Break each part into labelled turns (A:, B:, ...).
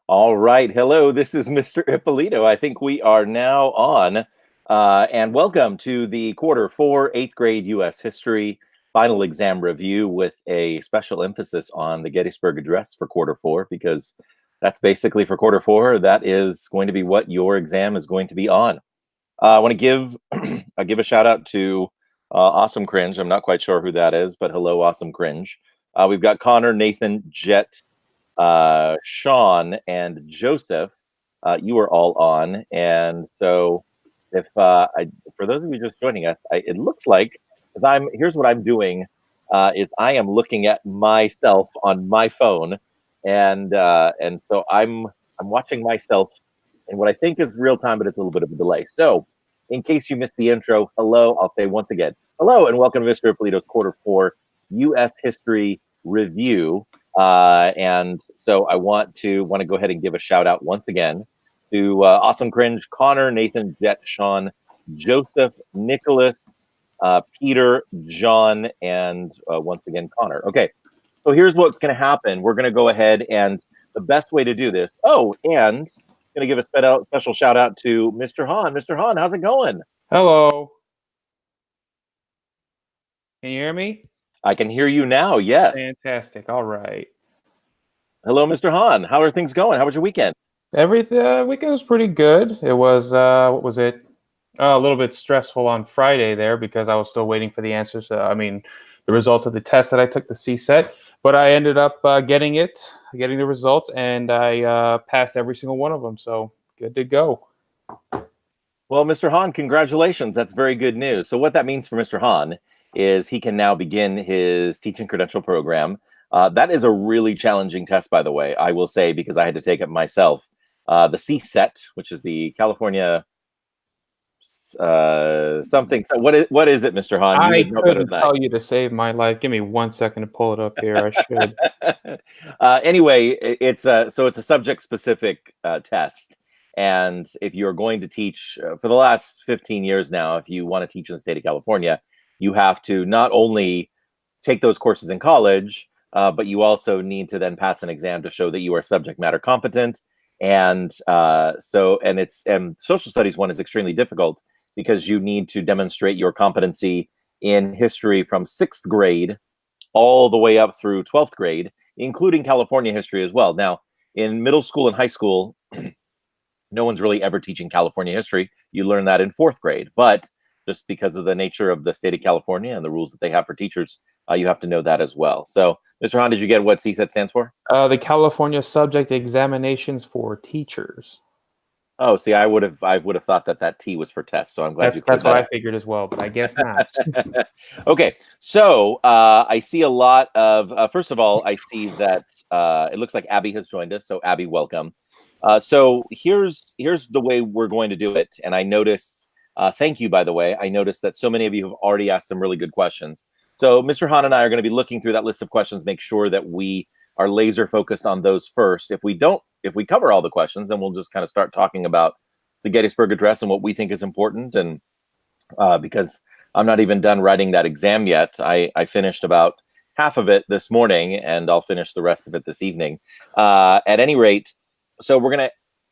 A: All right. Hello, this is Mr. Ippolito. I think we are now on. And welcome to the quarter four, eighth grade U.S. history final exam review with a special emphasis on the Gettysburg Address for quarter four, because that's basically for quarter four. That is going to be what your exam is going to be on. I want to give give a shout out to Awesome Cringe. I'm not quite sure who that is, but hello, Awesome Cringe. We've got Connor, Nathan, Jet, Sean, and Joseph. You are all on, and so if for those of you just joining us, it looks like here's what I'm doing is I am looking at myself on my phone, and so I'm watching myself in what I think is real time, but it's a little bit of a delay. So, in case you missed the intro, hello. I'll say once again, hello, and welcome to Mr. Ippolito's quarter four U.S. history review. And so I want to go ahead and give a shout out once again to Awesome Cringe, Connor, Nathan, Jet, Sean, Joseph, Nicholas, Peter, John, and once again Connor. Okay, so here's what's going to happen. We're going to go ahead, and the best way to do this. Oh, and going to give a special shout out to Mr. Hahn. Mr. Hahn, how's it going?
B: Hello. Can you hear me?
A: I can hear you now. Yes.
B: Fantastic. All right.
A: Hello, Mr. Hahn. How are things going? How was your weekend?
B: Everything weekend was pretty good. It was what was it? A little bit stressful on Friday there because I was still waiting for the answers. The results of the test that I took, the CSET. But I ended up getting the results, and I passed every single one of them. So good to go.
A: Well, Mr. Hahn, congratulations. That's very good news. So what that means for Mr. Hahn is he can now begin his teaching credential program. That is a really challenging test, by the way, I will say, because I had to take it myself. The CSET, which is the California something. So what is it, Mr. Hahn?
B: I couldn't tell you to save my life. Give me 1 second to pull it up here. I should.
A: Anyway, it's a subject-specific test. And if you're going to teach for the last 15 years now, if you want to teach in the state of California, you have to not only take those courses in college, but you also need to then pass an exam to show that you are subject matter competent. And social studies one is extremely difficult because you need to demonstrate your competency in history from 6th grade all the way up through 12th grade, including California history as well. Now, in middle school and high school, no one's really ever teaching California history. You learn that in 4th grade, but just because of the nature of the state of California and the rules that they have for teachers, you have to know that as well. So, Mr. Hahn, did you get what CSET stands for?
B: The California Subject Examinations for Teachers.
A: Oh, see, I would have thought that T was for test. So I'm glad
B: that's what I figured as well, but I guess not.
A: Okay, so I see a lot of. First of all, I see that it looks like Abby has joined us. So Abby, welcome. So here's the way we're going to do it. And I notice, thank you, by the way. I noticed that so many of you have already asked some really good questions. So Mr. Hahn and I are going to be looking through that list of questions, make sure that we are laser focused on those first. If we cover all the questions, then we'll just kind of start talking about the Gettysburg Address and what we think is important. And because I'm not even done writing that exam yet, I finished about half of it this morning, and I'll finish the rest of it this evening. At any rate, so we're going to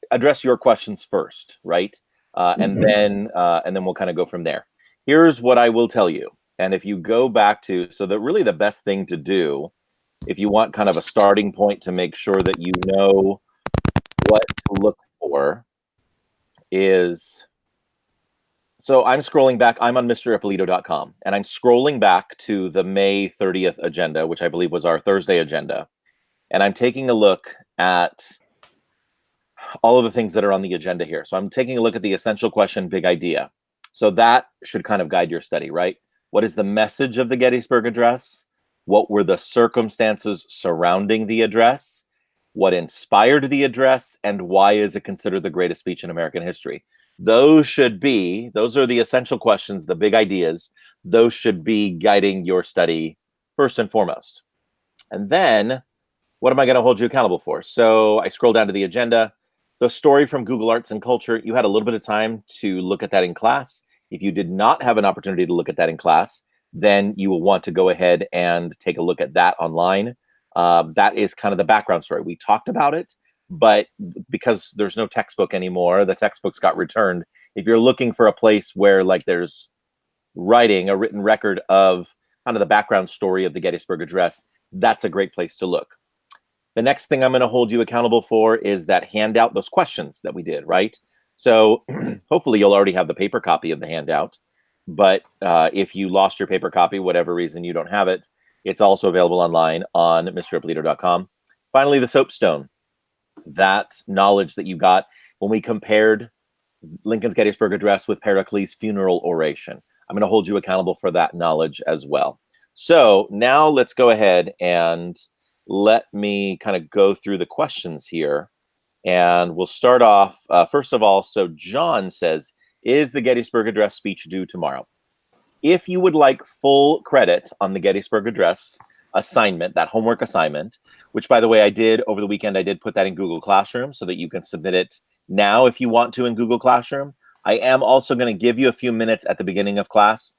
A: address your questions first, right? And then we'll kind of go from there. Here's what I will tell you. And if you go back to, really the best thing to do, if you want kind of a starting point to make sure that you know what to look for, is, so I'm scrolling back. I'm on MrIppolito.com, and I'm scrolling back to the May 30th agenda, which I believe was our Thursday agenda. And I'm taking a look at all of the things that are on the agenda here. So I'm taking a look at the essential question, big idea. So that should kind of guide your study, right? What is the message of the Gettysburg Address? What were the circumstances surrounding the address? What inspired the address? And why is it considered the greatest speech in American history? Those are the essential questions, the big ideas. Those should be guiding your study first and foremost. And then, what am I going to hold you accountable for? So I scroll down to the agenda. The story from Google Arts and Culture, you had a little bit of time to look at that in class. If you did not have an opportunity to look at that in class, then you will want to go ahead and take a look at that online. That is kind of the background story. We talked about it, but because there's no textbook anymore, the textbooks got returned. If you're looking for a place where like there's a written record of kind of the background story of the Gettysburg Address, that's a great place to look. The next thing I'm going to hold you accountable for is that handout, those questions that we did, right? So hopefully you'll already have the paper copy of the handout. But if you lost your paper copy, whatever reason you don't have it, it's also available online on MrIppolito.com. Finally, the soapstone, that knowledge that you got when we compared Lincoln's Gettysburg Address with Pericles' funeral oration. I'm going to hold you accountable for that knowledge as well. So now let's go ahead and let me kind of go through the questions here. And we'll start off, first of all, so John says, is the Gettysburg Address speech due tomorrow? If you would like full credit on the Gettysburg Address assignment, that homework assignment, which, by the way, I did over the weekend, I did put that in Google Classroom so that you can submit it now if you want to in Google Classroom. I am also going to give you a few minutes at the beginning of class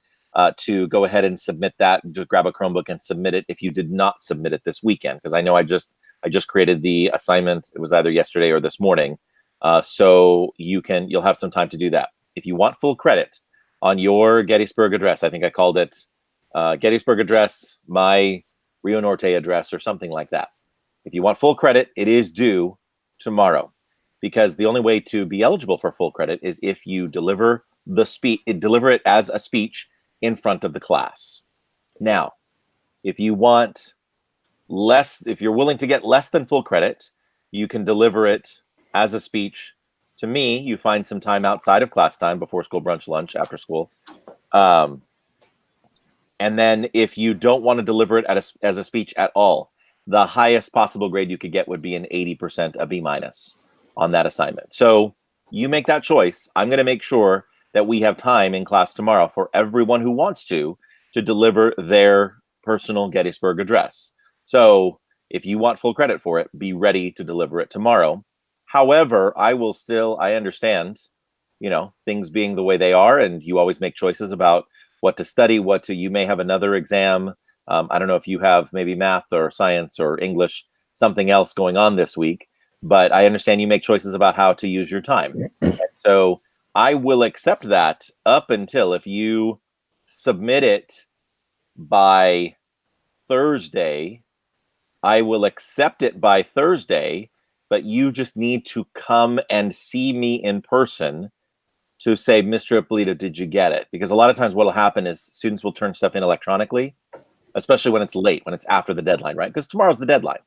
A: to go ahead and submit that. Just grab a Chromebook and submit it if you did not submit it this weekend, because I know I just created the assignment. It was either yesterday or this morning. So you'll have some time to do that. If you want full credit on your Gettysburg Address, I think I called it Gettysburg Address, my Rio Norte address, or something like that. If you want full credit, it is due tomorrow, because the only way to be eligible for full credit is if you deliver it as a speech in front of the class. Now, if you want less, if you're willing to get less than full credit, you can deliver it as a speech to me. You find some time outside of class time, before school, brunch, lunch, after school. And then if you don't want to deliver it as a speech at all, the highest possible grade you could get would be an 80%, a B- on that assignment. So you make that choice. I'm going to make sure that we have time in class tomorrow for everyone who wants to deliver their personal Gettysburg Address. So if you want full credit for it, be ready to deliver it tomorrow. However, I understand, things being the way they are, and you always make choices about what to study, you may have another exam. I don't know if you have maybe math or science or English, something else going on this week, but I understand you make choices about how to use your time. So I will accept that up until, if you submit it by Thursday, I will accept it by Thursday, but you just need to come and see me in person to say, Mr. Ippolito, did you get it? Because a lot of times what will happen is students will turn stuff in electronically, especially when it's late, when it's after the deadline, right? Because tomorrow's the deadline.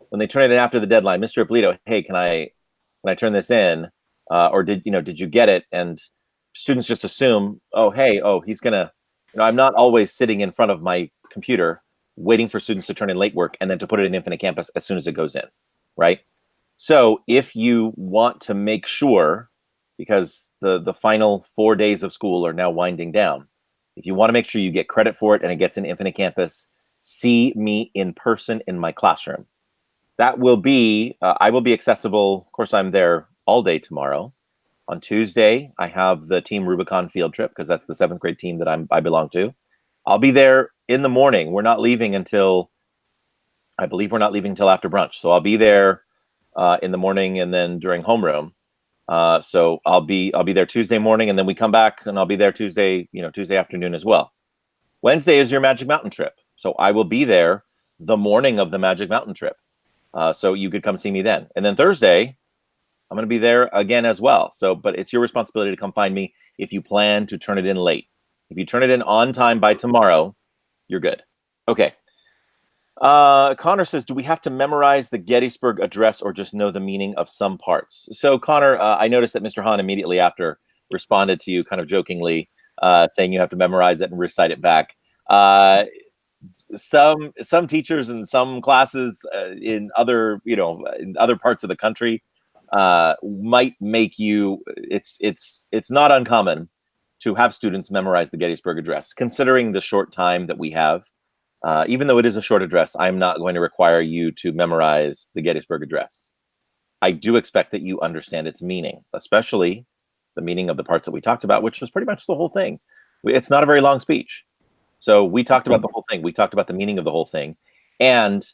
A: When they turn it in after the deadline, Mr. Ippolito, hey, can I turn this in? Or did you get it? And students just assume, he's gonna, I'm not always sitting in front of my computer waiting for students to turn in late work and then to put it in Infinite Campus as soon as it goes in, right? So if you want to make sure, because the final 4 days of school are now winding down, if you want to make sure you get credit for it and it gets in Infinite Campus, see me in person in my classroom. That will be, I will be accessible. Of course, I'm there all day tomorrow. On Tuesday, I have the Team Rubicon field trip, because that's the 7th grade team that I belong to. I'll be there in the morning. We're not leaving until, I believe we're not leaving until after brunch. So I'll be there in the morning and then during homeroom. So I'll be there Tuesday morning, and then we come back, and I'll be there Tuesday afternoon as well. Wednesday is your Magic Mountain trip. So I will be there the morning of the Magic Mountain trip. So you could come see me then. And then Thursday, I'm going to be there again as well. So, but it's your responsibility to come find me if you plan to turn it in late. If you turn it in on time by tomorrow, you're good. Okay. Connor says, do we have to memorize the Gettysburg Address or just know the meaning of some parts? So Connor, I noticed that Mr. Hahn immediately after responded to you kind of jokingly, saying you have to memorize it and recite it back. Some teachers in some classes in other parts of the country might make you, it's not uncommon to have students memorize the Gettysburg Address. Considering the short time that we have, even though it is a short address, I'm not going to require you to memorize the Gettysburg Address. I do expect that you understand its meaning, especially the meaning of the parts that we talked about, which was pretty much the whole thing. It's not a very long speech. So we talked about the whole thing. We talked about the meaning of the whole thing. And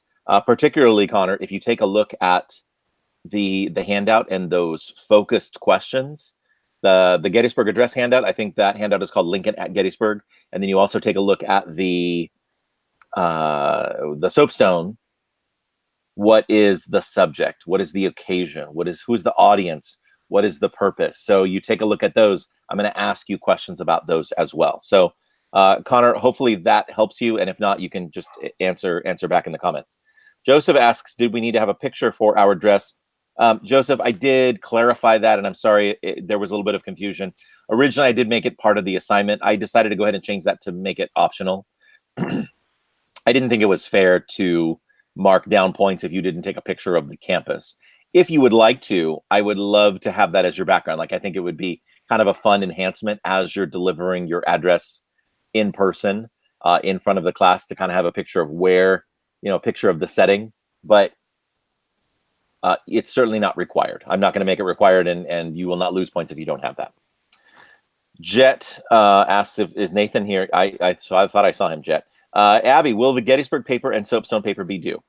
A: particularly, Connor, if you take a look at the handout and those focused questions, the Gettysburg Address handout, I think that handout is called Lincoln at Gettysburg, and then you also take a look at the Soapstone. What is the subject? What is the occasion? Who's the audience? What is the purpose? So you take a look at those. I'm going to ask you questions about those as well. So Connor, hopefully that helps you, and if not, you can just answer back in the comments. Joseph asks, did we need to have a picture for our address? Joseph, I did clarify that, and I'm sorry, there was a little bit of confusion. Originally, I did make it part of the assignment. I decided to go ahead and change that to make it optional. I didn't think it was fair to mark down points if you didn't take a picture of the campus. If you would like to, I would love to have that as your background. Like, I think it would be kind of a fun enhancement as you're delivering your address in person in front of the class, to kind of have a picture of where, a picture of the setting. But it's certainly not required. I'm not going to make it required, and you will not lose points if you don't have that. Jet asks, is Nathan here? I thought I saw him, Jet. Abby, will the Gettysburg paper and Soapstone paper be due?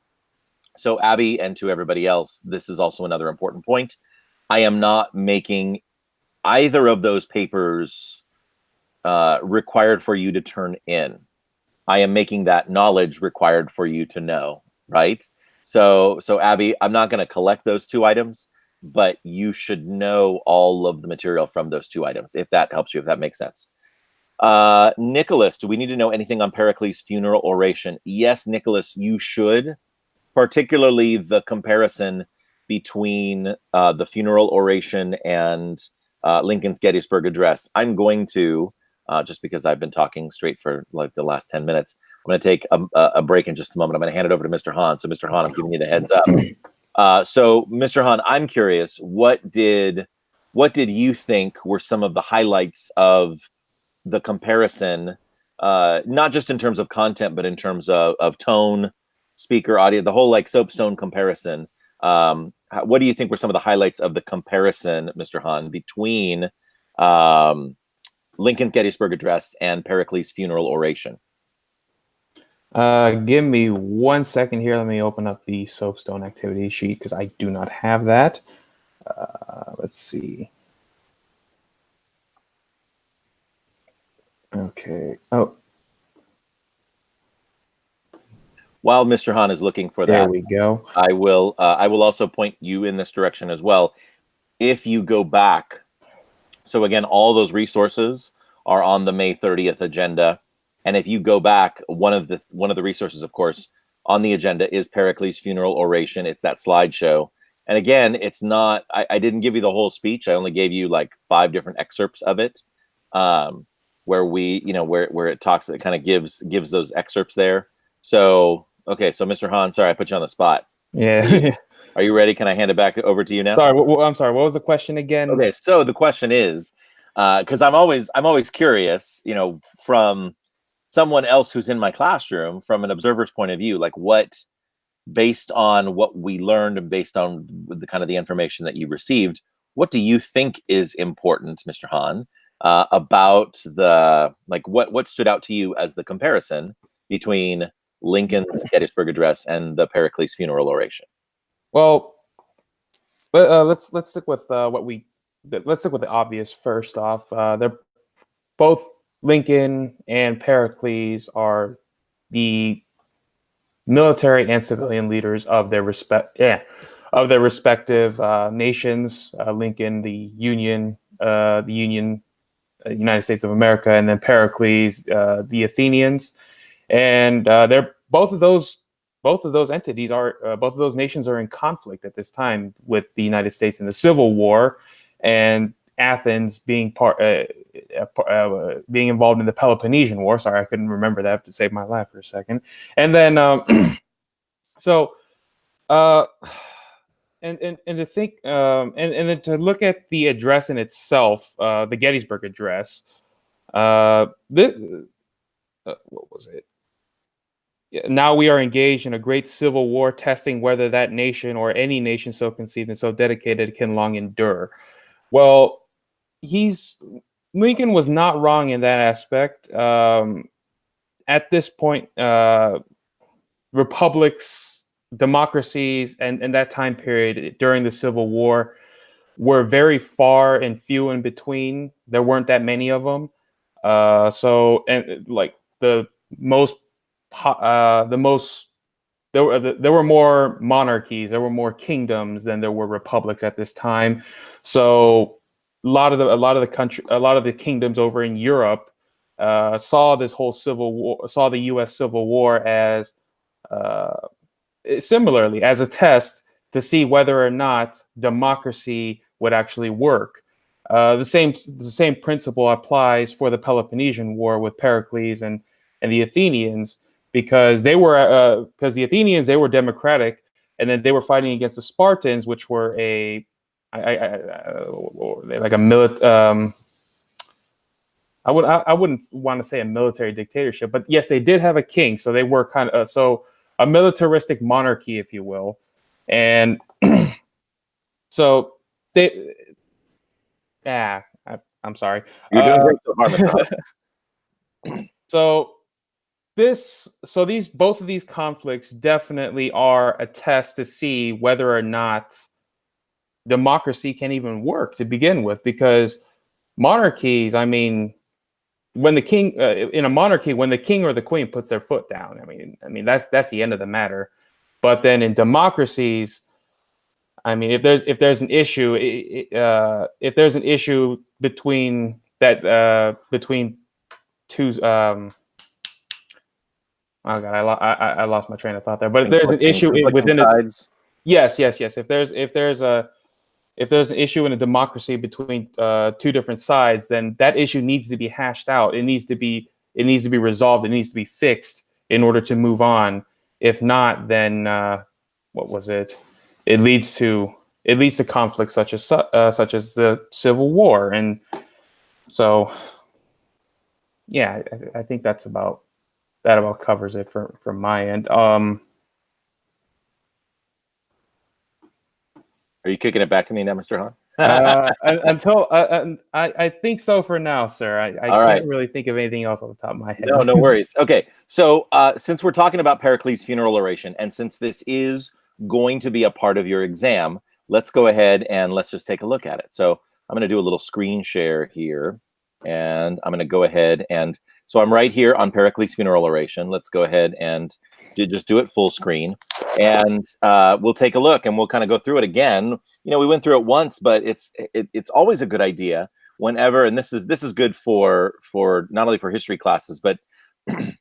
A: So Abby, and to everybody else, this is also another important point. I am not making either of those papers required for you to turn in. I am making that knowledge required for you to know, right? So Abby, I'm not going to collect those two items, but you should know all of the material from those two items, if that helps you, if that makes sense. Nicholas, do we need to know anything on Pericles' funeral oration? Yes, Nicholas, you should, particularly the comparison between the funeral oration and Lincoln's Gettysburg Address. I'm going to, just because I've been talking straight for like the last 10 minutes, I'm going to take a break in just a moment. I'm going to hand it over to Mr. Hahn. So Mr. Hahn, I'm giving you the heads up. So Mr. Hahn, I'm curious, what did you think were some of the highlights of the comparison, not just in terms of content, but in terms of tone, speaker, audio, the whole like Soapstone comparison? What do you think were some of the highlights of the comparison, Mr. Hahn, between Lincoln's Gettysburg Address and Pericles' funeral oration?
B: Give me 1 second here. Let me open up the Soapstone activity sheet because I do not have that. Let's see. Okay. Oh.
A: While Mr. Hahn is looking for that,
B: there we go.
A: I will also point you in this direction as well. If you go back, so again, all those resources are on the May 30th agenda. And if you go back, one of the resources, of course, on the agenda is Pericles' funeral oration. It's that slideshow. And again, it's not, I didn't give you the whole speech. I only gave you like 5 different excerpts of it, where we, where it talks, it kind of gives those excerpts there. So, okay. So Mr. Hahn, sorry, I put you on the spot.
B: Yeah.
A: Are you ready? Can I hand it back over to you now?
B: Sorry, I'm sorry. What was the question again?
A: Okay. So the question is, because I'm always curious, from someone else who's in my classroom, from an observer's point of view, like what, based on what we learned and based on the kind of the information that you received, what do you think is important, Mr. Hahn, about the, like, what stood out to you as the comparison between Lincoln's Gettysburg Address and the Pericles funeral oration?
B: Well, let's stick with let's stick with the obvious first off. They're both, Lincoln and Pericles are the military and civilian leaders of their respective nations. Lincoln, the Union, United States of America, and then Pericles, the Athenians. And they're both of those entities are both of those nations are in conflict at this time with the United States in the Civil War, and Athens being being involved in the Peloponnesian War. Sorry, I couldn't remember that. I have to save my life for a second. And then and to think and then to look at the address in itself, the Gettysburg Address. What was it? Now we are engaged in a great civil war, testing whether that nation or any nation so conceived and so dedicated can long endure. Well, Lincoln was not wrong in that aspect. At this point, republics democracies and that time period during the Civil War were very far and few in between. There weren't that many of them. So and like the most there were more monarchies, there were more kingdoms than there were republics at this time. So a lot of the kingdoms over in Europe saw this whole civil war, saw the U.S. Civil War as similarly as a test to see whether or not democracy would actually work. The same principle applies for the Peloponnesian War with Pericles and the Athenians, because the Athenians, they were democratic, and then they were fighting against the Spartans, which were like a military. I wouldn't want to say a military dictatorship, but yes, they did have a king, so they were kind of a militaristic monarchy, if you will, and so they. I'm sorry.
A: You're doing great so far, Mr.
B: So both of these conflicts definitely are a test to see whether or not democracy can even work to begin with, because monarchies, I mean, when the king in a monarchy, when the king or the queen puts their foot down, I mean that's the end of the matter. But then in democracies, I mean, if there's an issue, if there's an issue between two oh god, I lost my train of thought there. But if there's an issue within
A: sides.
B: Yes. If there's an issue in a democracy between two different sides, then that issue needs to be hashed out. It needs to be resolved. It needs to be fixed in order to move on. If not, then what was it? It leads to conflicts such as the Civil War, and so yeah, I think that about covers it from my end.
A: Are you kicking it back to me now, Mr. Hahn?
B: Until I think so for now, sir. I can't really think of anything else off the top of my head.
A: No worries. Okay, so since we're talking about Pericles' funeral oration, and since this is going to be a part of your exam, let's go ahead and let's just take a look at it. So I'm going to do a little screen share here, and I'm going to go ahead and so I'm right here on Pericles' funeral oration. Let's go ahead and just do it full screen, and we'll take a look and we'll kind of go through it again. You know, we went through it once, but it's always a good idea whenever, and this is good for not only for history classes, but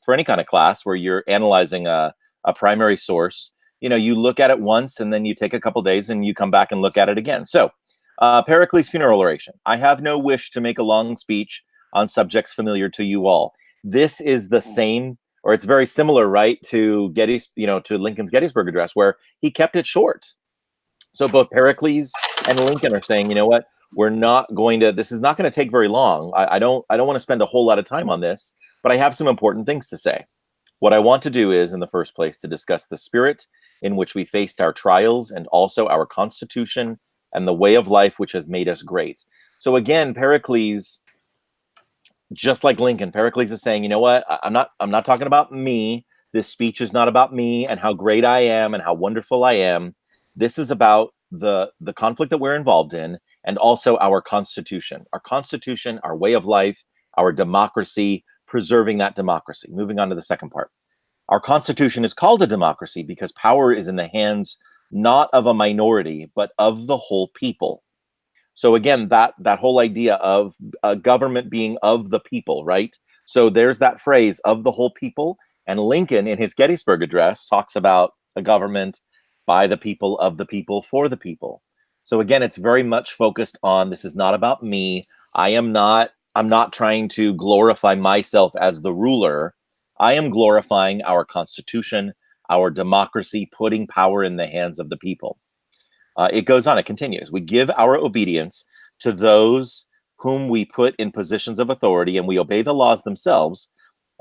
A: for any kind of class where you're analyzing a primary source. You know, you look at it once and then you take a couple days and you come back and look at it again. So Pericles' funeral oration. I have no wish to make a long speech on subjects familiar to you all. This is the same, or it's very similar, right, to to Lincoln's Gettysburg Address, where he kept it short. So both Pericles and Lincoln are saying, you know what, this is not going to take very long. I don't want to spend a whole lot of time on this, but I have some important things to say. What I want to do is, in the first place, to discuss the spirit in which we faced our trials, and also our Constitution and the way of life which has made us great. So again, Pericles, just like Lincoln, Pericles is saying, you know what, I'm not talking about me. This speech is not about me and how great I am and how wonderful I am. This is about the conflict that we're involved in, and also our Constitution, our way of life, our democracy, preserving that democracy. Moving on to the second part. Our Constitution is called a democracy because power is in the hands not of a minority, but of the whole people. So again, that whole idea of a government being of the people, right? So there's that phrase, of the whole people. And Lincoln, in his Gettysburg Address, talks about a government by the people, of the people, for the people. So again, it's very much focused on, this is not about me. I'm not trying to glorify myself as the ruler. I am glorifying our Constitution, our democracy, putting power in the hands of the people. It goes on, it continues. We give our obedience to those whom we put in positions of authority, and we obey the laws themselves,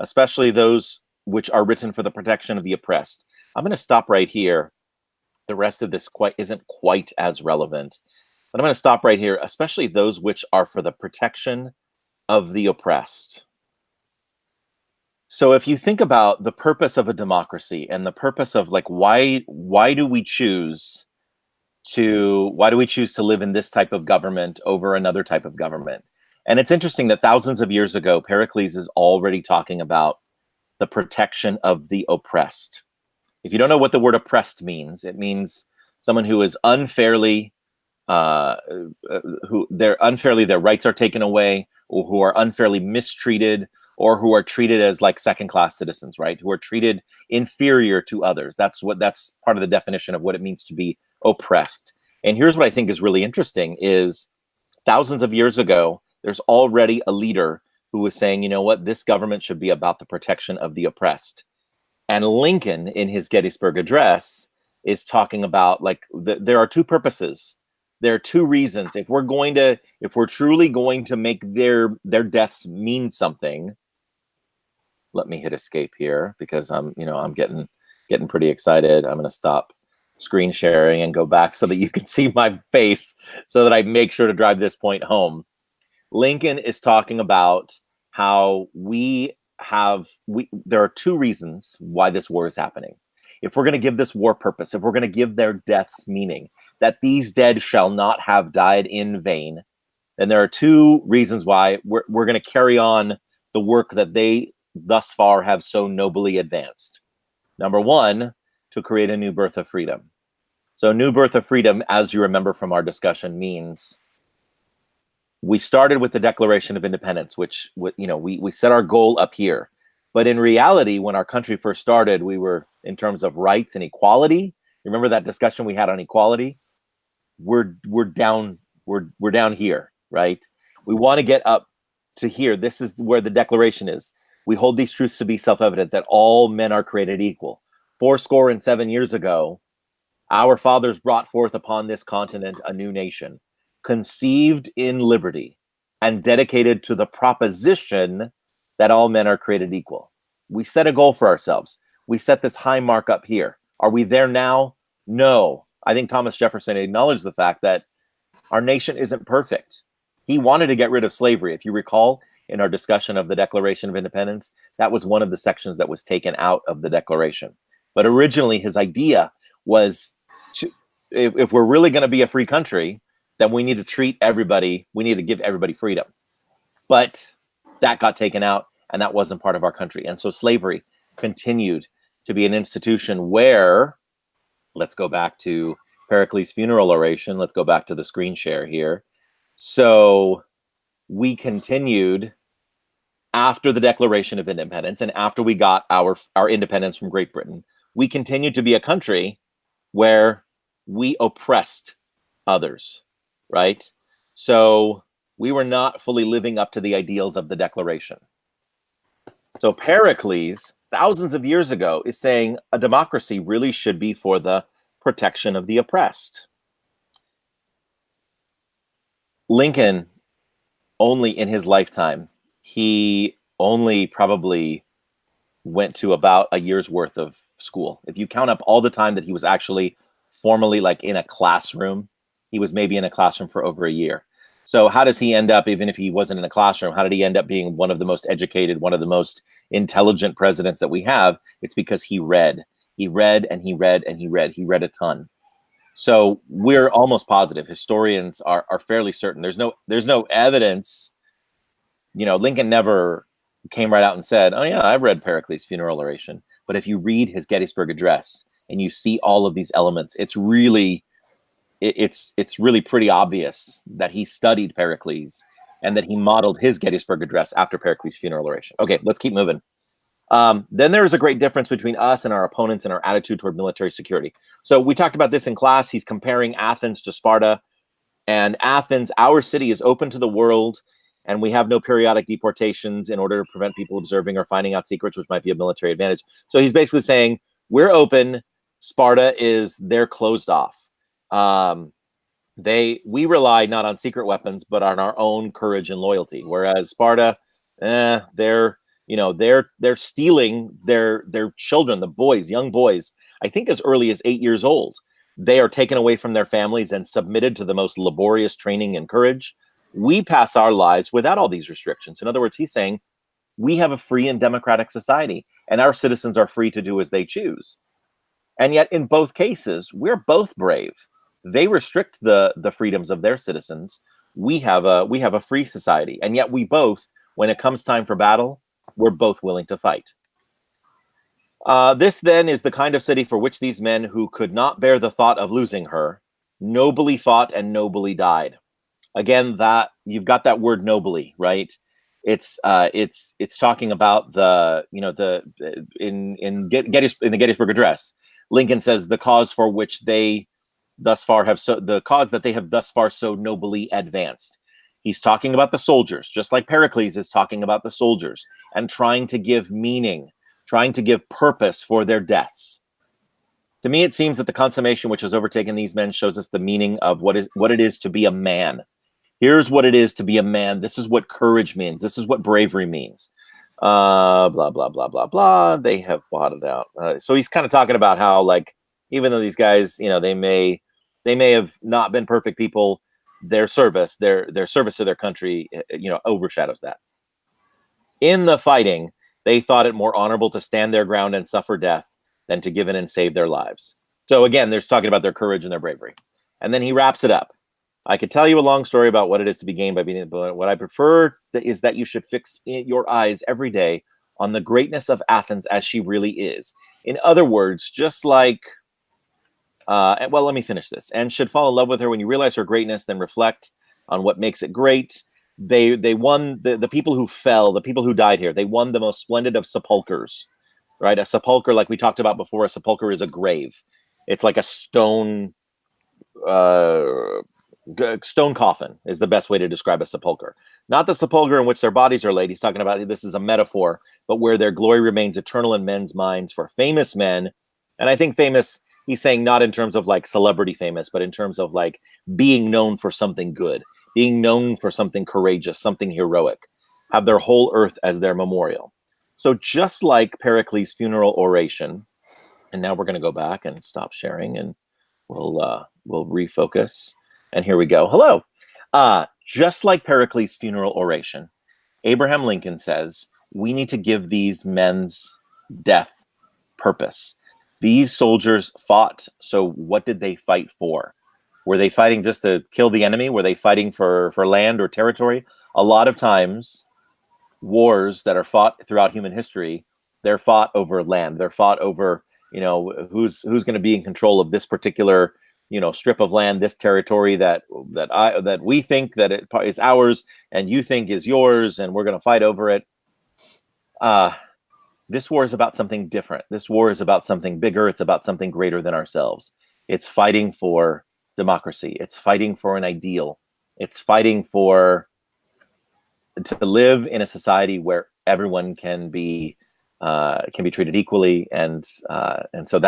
A: especially those which are written for the protection of the oppressed. I'm going to stop right here. The rest of this isn't quite as relevant, but I'm going to stop right here, especially those which are for the protection of the oppressed. So if you think about the purpose of a democracy and the purpose of like why do we choose to live in this type of government over another type of government? And it's interesting that thousands of years ago, Pericles is already talking about the protection of the oppressed. If you don't know what the word oppressed means, it means someone who is unfairly their rights are taken away, or who are unfairly mistreated, or who are treated as like second-class citizens, right? Who are treated inferior to others. That's part of the definition of what it means to be oppressed. And here's what I think is really interesting is thousands of years ago, there's already a leader who was saying, you know what, this government should be about the protection of the oppressed. And Lincoln, in his Gettysburg Address, is talking about like there are two purposes. There are two reasons. If we're truly going to make their deaths mean something, let me hit escape here because I'm getting pretty excited. I'm going to stop screen sharing and go back so that you can see my face so that I make sure to drive this point home. Lincoln is talking about how there are two reasons why this war is happening. If we're going to give this war purpose, if we're going to give their deaths meaning, that these dead shall not have died in vain, then there are two reasons why we're going to carry on the work that they thus far have so nobly advanced. Number one, to create a new birth of freedom. So new birth of freedom, as you remember from our discussion, means we started with the Declaration of Independence, which we set our goal up here. But in reality, when our country first started, we were, in terms of rights and equality, remember that discussion we had on equality? We're down here, right? We want to get up to here. This is where the Declaration is. We hold these truths to be self-evident, that all men are created equal. 77 years ago, our fathers brought forth upon this continent a new nation, conceived in liberty and dedicated to the proposition that all men are created equal. We set a goal for ourselves. We set this high mark up here. Are we there now? No. I think Thomas Jefferson acknowledged the fact that our nation isn't perfect. He wanted to get rid of slavery. If you recall, in our discussion of the Declaration of Independence, that was one of the sections that was taken out of the Declaration. But originally, his idea was, if we're really going to be a free country, then we need to treat everybody, we need to give everybody freedom. But that got taken out, and that wasn't part of our country. And so slavery continued to be an institution where, let's go back to Pericles' funeral oration. Let's go back to the screen share here. So we continued after the Declaration of Independence and after we got our independence from Great Britain, we continued to be a country where we oppressed others, right? So we were not fully living up to the ideals of the Declaration. So Pericles, thousands of years ago, is saying a democracy really should be for the protection of the oppressed. Lincoln, only in his lifetime, he only probably went to about a year's worth of school. If you count up all the time that he was actually formally like in a classroom, he was maybe in a classroom for over a year. So how does he end up, even if he wasn't in a classroom, how did he end up being one of the most educated, one of the most intelligent presidents that we have? It's because he read. He read and he read and he read. He read a ton. So we're almost positive. Historians are fairly certain. There's no evidence. Lincoln never came right out and said, "Oh yeah, I read Pericles' funeral oration." But if you read his Gettysburg Address and you see all of these elements, it's really pretty obvious that he studied Pericles and that he modeled his Gettysburg Address after Pericles' funeral oration. Okay, let's keep moving. Then there is a great difference between us and our opponents and our attitude toward military security. So we talked about this in class. He's comparing Athens to Sparta. And Athens, our city, is open to the world, and we have no periodic deportations in order to prevent people observing or finding out secrets, which might be a military advantage. So he's basically saying, we're open. Sparta they're closed off. We rely not on secret weapons, but on our own courage and loyalty. Whereas Sparta, they're stealing their children, the boys, young boys, I think as early as 8 years old. They are taken away from their families and submitted to the most laborious training and courage. We pass our lives without all these restrictions. In other words, he's saying We have a free and democratic society, and our citizens are free to do as they choose. And yet, in both cases, we're both brave. They restrict the freedoms of their citizens. We have a free society, and yet we both, when it comes time for battle, we're both willing to fight. This then is the kind of city for which these men who could not bear the thought of losing her nobly fought and nobly died. Again, that you've got that word nobly, right? It's talking about the in the Gettysburg Address. Lincoln says the cause for which they thus far have the cause that they have thus far so nobly advanced. He's talking about the soldiers, just like Pericles is talking about the soldiers, and trying to give meaning, trying to give purpose for their deaths. To me, it seems that the consummation which has overtaken these men shows us the meaning of what it is to be a man. Here's what it is to be a man. This is what courage means. This is what bravery means. Blah, blah, blah, blah, blah. They have blotted out. So he's kind of talking about how, like, even though these guys, they may have not been perfect people, their service to their country, overshadows that. In the fighting, they thought it more honorable to stand their ground and suffer death than to give in and save their lives. So again, they're talking about their courage and their bravery. And then he wraps it up. I could tell you a long story about what it is to be gained by being, but what I prefer is that you should fix your eyes every day on the greatness of Athens as she really is. In other words, just like, well, let me finish this. And should fall in love with her when you realize her greatness, then reflect on what makes it great. They won, the people who fell, the people who died here, they won the most splendid of sepulchers, right? A sepulcher, like we talked about before, a sepulcher is a grave. It's like a stone coffin is the best way to describe a sepulcher. Not the sepulcher in which their bodies are laid. He's talking about this is a metaphor, but where their glory remains eternal in men's minds. For famous men, and I think famous, he's saying not in terms of like celebrity famous, but in terms of like being known for something good, being known for something courageous, something heroic, have their whole earth as their memorial. So just like Pericles' funeral oration, and now we're going to go back and stop sharing, and we'll refocus. And here we go. Hello. Just like Pericles' funeral oration, Abraham Lincoln says, we need to give these men's death purpose. These soldiers fought. So what did they fight for? Were they fighting just to kill the enemy? Were they fighting for land or territory? A lot of times, wars that are fought throughout human history, they're fought over land. They're fought over, who's going to be in control of this particular strip of land, this territory that we think that it is ours and you think is yours, and we're going to fight over it. This war is about something different. This war is about something bigger. It's about something greater than ourselves. It's fighting for democracy. It's fighting for an ideal. It's fighting to live in a society where everyone can be treated equally, and so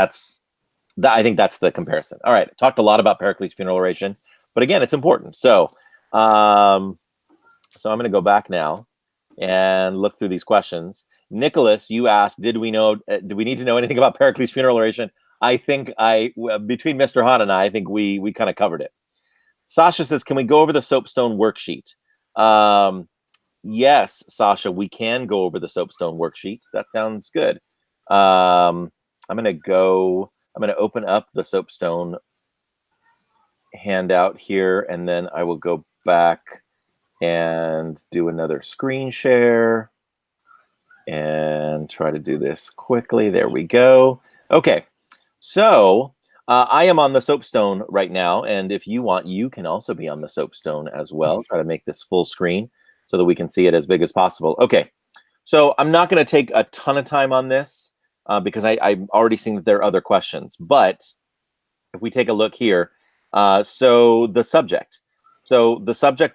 A: I think that's the comparison. All right, talked a lot about Pericles' funeral oration, but again, it's important. So I'm going to go back now and look through these questions. Nicholas, you asked, do we need to know anything about Pericles' funeral oration? I think between Mr. Hahn and I think we kind of covered it. Sasha says, can we go over the Soapstone Worksheet? Yes, Sasha, we can go over the Soapstone Worksheet. That sounds good. I'm going to open up the Soapstone handout here, and then I will go back and do another screen share and try to do this quickly. There we go. Okay, so I am on the Soapstone right now, and if you want, you can also be on the Soapstone as well. Try to make this full screen so that we can see it as big as possible. Okay, so I'm not going to take a ton of time on this because I've already seen that there are other questions. But if we take a look here, so the subject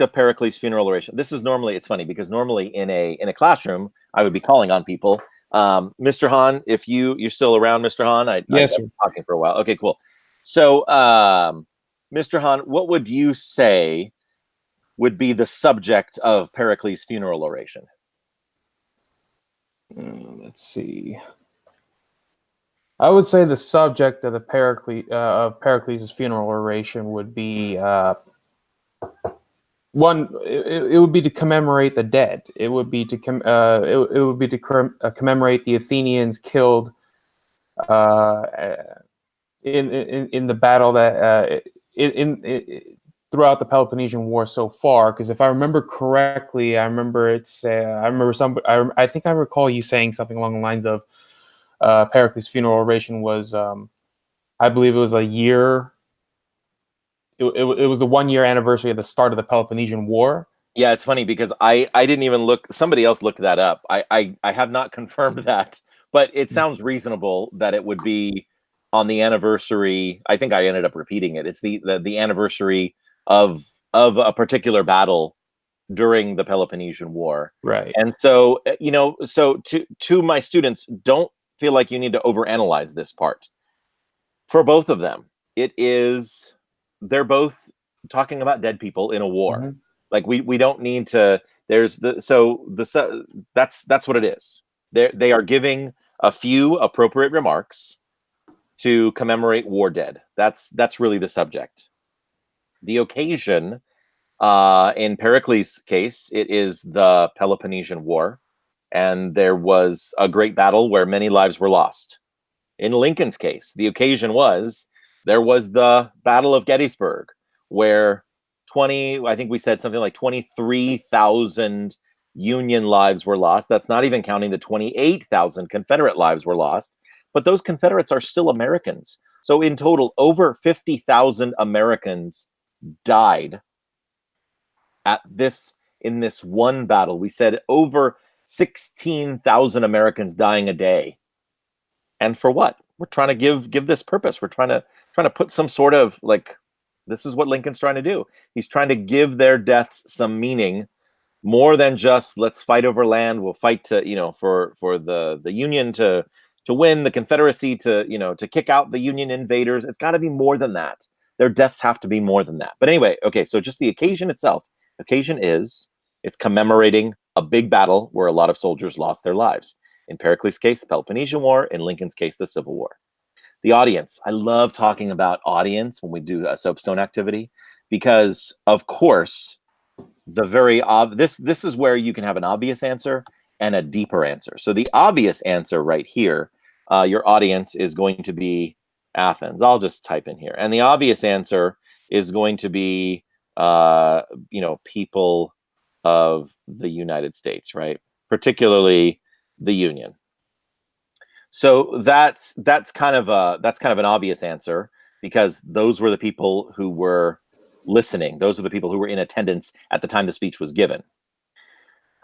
A: of Pericles' funeral oration. This is normally, it's funny because normally in a classroom, I would be calling on people. Mr. Hahn, if you're still around, Mr. Hahn, I've been talking for a while. Okay, cool. So, Mr. Hahn, what would you say would be the subject of Pericles' funeral oration?
B: Let's see. I would say the subject of the Pericles' funeral oration would be it would be to commemorate the dead. It would be to it would be to commemorate the Athenians killed uh, in the battle that throughout the Peloponnesian War so far. Because if I remember correctly, I think I recall you saying something along the lines of Pericles' funeral oration was, I believe it was a year. It was the 1 year anniversary of the start of the Peloponnesian War.
A: Yeah, it's funny because I didn't even look. Somebody else looked that up. I have not confirmed that, but it sounds reasonable that it would be on the anniversary. I think I ended up repeating it. It's the anniversary of a particular battle during the Peloponnesian War.
B: Right.
A: And so, so to my students, don't feel like you need to overanalyze this part. For both of them, they're both talking about dead people in a war.
B: Mm-hmm.
A: Like we don't need to. That's what it is. They are giving a few appropriate remarks to commemorate war dead. That's really the subject. The occasion, in Pericles' case, it is the Peloponnesian War, and there was a great battle where many lives were lost. In Lincoln's case, the occasion was there was the Battle of Gettysburg, where I think we said something like 23,000 Union lives were lost. That's not even counting the 28,000 Confederate lives were lost. But those Confederates are still Americans. So in total, over 50,000 Americans died in this one battle. We said over 16,000 Americans dying a day. And for what? We're trying to give this purpose. We're trying to put some sort of, like, this is what Lincoln's trying to do. He's trying to give their deaths some meaning, more than just let's fight over land. We'll fight to, for the Union to win, the Confederacy to kick out the Union invaders. It's got to be more than that. Their deaths have to be more than that. But anyway, okay, so just the occasion itself. Occasion is it's commemorating a big battle where a lot of soldiers lost their lives. In Pericles' case, the Peloponnesian War. In Lincoln's case, the Civil War. The audience. I love talking about audience when we do a soapstone activity because, of course, this is where you can have an obvious answer and a deeper answer. So the obvious answer right here, your audience is going to be Athens. I'll just type in here, and the obvious answer is going to be people of the United States, right? Particularly the Union. So that's kind of an obvious answer because those were the people who were listening. Those are the people who were in attendance at the time the speech was given.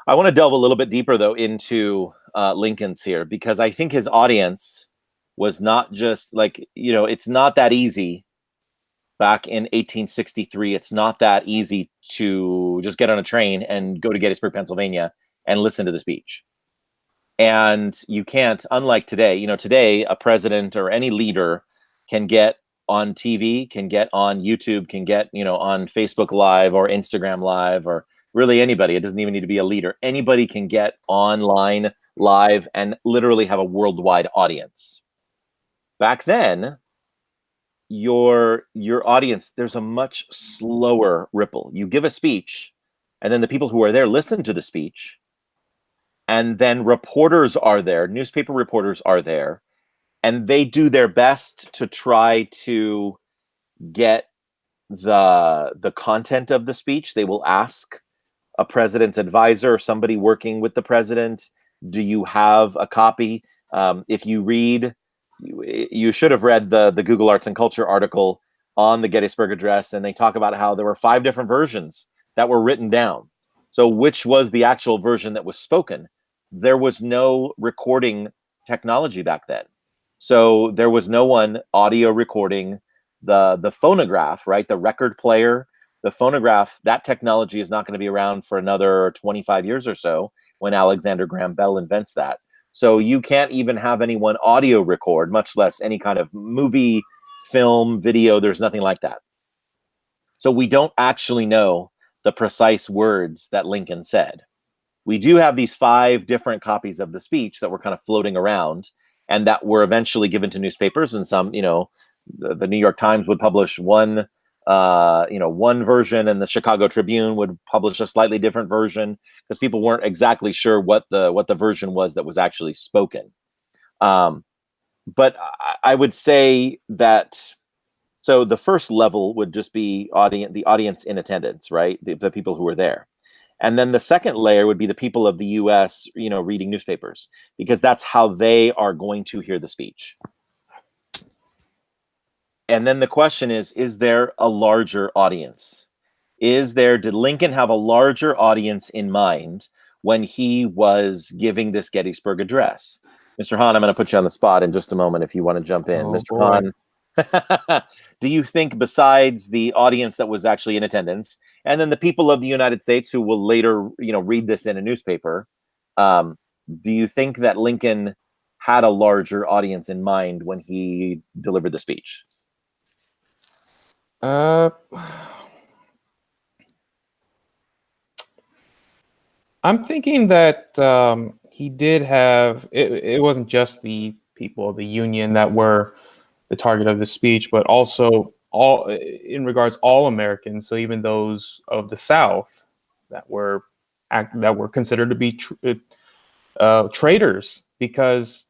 A: I want to delve a little bit deeper though into Lincoln's here because I think his audience was not just like, it's not that easy back in 1863. It's not that easy to just get on a train and go to Gettysburg, Pennsylvania and listen to the speech. And you can't, unlike today, today a president or any leader can get on TV, can get on YouTube, can get, on Facebook Live or Instagram Live or really anybody. It doesn't even need to be a leader. Anybody can get online live and literally have a worldwide audience. Back then, your audience, there's a much slower ripple. You give a speech, and then the people who are there listen to the speech. And then reporters are there, newspaper reporters are there, and they do their best to try to get the content of the speech. They will ask a president's advisor, somebody working with the president, do you have a copy? If you read, you should have read the Google Arts and Culture article on the Gettysburg Address, and they talk about how there were 5 different versions that were written down. So which was the actual version that was spoken? There was no recording technology back then. So there was no one audio recording the phonograph, right? The record player, the phonograph, that technology is not going to be around for another 25 years or so when Alexander Graham Bell invents that. So you can't even have anyone audio record, much less any kind of movie, film, video. There's nothing like that. So we don't actually know the precise words that Lincoln said. We do have these 5 different copies of the speech that were kind of floating around and that were eventually given to newspapers. And some, the New York Times would publish one one version, and the Chicago Tribune would publish a slightly different version because people weren't exactly sure what the version was that was actually spoken. But I would say that, so the first level would just be the audience in attendance, right? The people who were there. And then the second layer would be the people of the US, reading newspapers, because that's how they are going to hear the speech. And then the question is there a larger audience? Did Lincoln have a larger audience in mind when he was giving this Gettysburg Address? Mr. Hahn, I'm going to put you on the spot in just a moment if you want to jump in.
B: Oh,
A: Mr.
B: boy.
A: Hahn, do you think, besides the audience that was actually in attendance, and then the people of the United States who will later, read this in a newspaper, do you think that Lincoln had a larger audience in mind when he delivered the speech?
B: I'm thinking that he did have it wasn't just the people of the Union that were the target of the speech, but also all Americans. So even those of the South that were considered to be traitors, because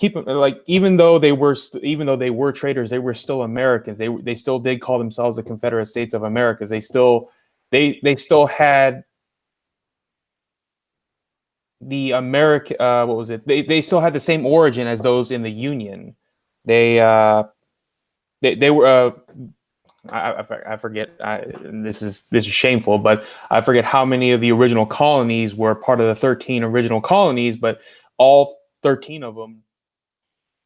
B: even though they were traitors, they were still Americans. They still did call themselves the Confederate States of America. They still had the American, what was it? They still had the same origin as those in the Union. They were. I forget. This is shameful, but I forget how many of the original colonies were part of the 13 original colonies, but all 13 of them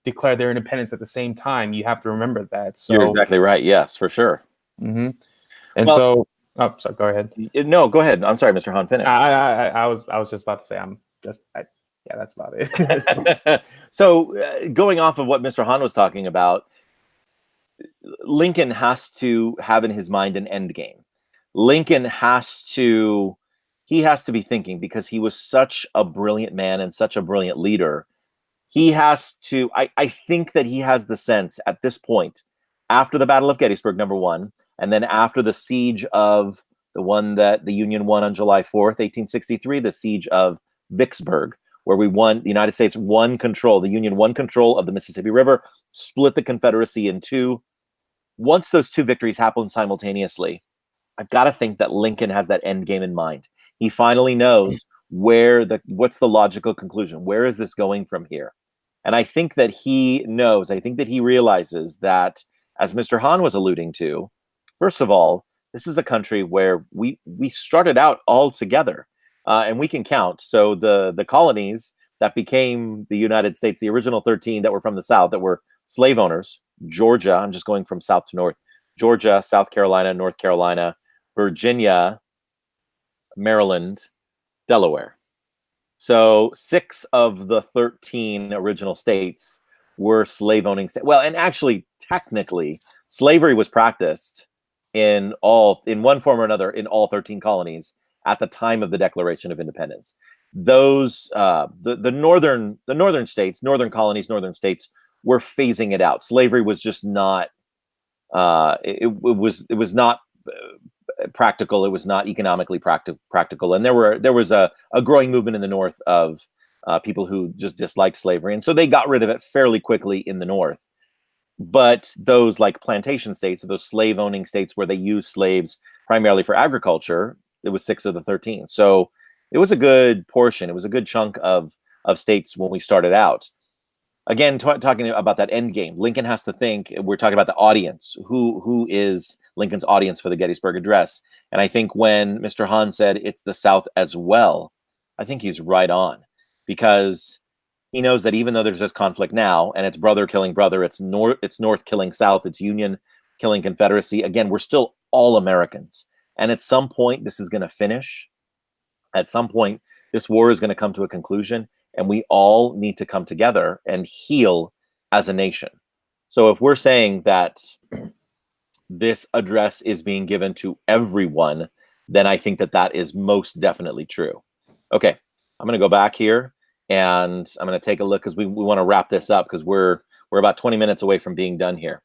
B: declared their independence at the same time. You have to remember that. So
A: you're exactly right. Yes, for sure.
B: Mm-hmm. And so go ahead.
A: No, go ahead. I'm sorry, Mr. Hahn, finish.
B: I was just about to say yeah, that's about it.
A: So going off of what Mr. Hahn was talking about, Lincoln has to have in his mind an end game. Lincoln has to be thinking, because he was such a brilliant man and such a brilliant leader. He has to, I think that he has the sense at this point, after the Battle of Gettysburg, number one, and then after the siege of the one that the Union won on July 4th, 1863, the siege of Vicksburg, where the United States won control, the Union won control of the Mississippi River, split the Confederacy in two. Once those two victories happen simultaneously, I've got to think that Lincoln has that end game in mind. He finally knows what's the logical conclusion? Where is this going from here? And I think that he knows, I think that he realizes that, as Mr. Hahn was alluding to, first of all, this is a country where we started out all together, and we can count. So the colonies that became the United States, the original 13 that were from the South, that were slave owners, Georgia, I'm just going from south to north, Georgia, South Carolina, North Carolina, Virginia, Maryland, Delaware. So 6 of the 13 original states were slave owning states. Well, and actually, technically, slavery was practiced in one form or another in all 13 colonies at the time of the Declaration of Independence. Those the northern states, northern colonies, northern states were phasing it out. Slavery was just not it was not practical. It was not economically practical, and there was a growing movement in the North of people who just disliked slavery, and so they got rid of it fairly quickly in the North. But those like plantation states, those slave owning states where they used slaves primarily for agriculture, it was 6 of the 13. So it was a good portion. It was a good chunk of states when we started out. Again, talking about that end game, Lincoln has to think. We're talking about the audience. Who is Lincoln's audience for the Gettysburg Address? And I think when Mr. Hahn said it's the South as well, I think he's right on, because he knows that even though there's this conflict now, and it's brother killing brother, it's North killing South, it's Union killing Confederacy. Again, we're still all Americans, and at some point this is going to finish. At some point, this war is going to come to a conclusion, and we all need to come together and heal as a nation. So if we're saying that this address is being given to everyone, then I think that is most definitely true. Okay, I'm going to go back here, and I'm going to take a look, because we want to wrap this up, because we're about 20 minutes away from being done here.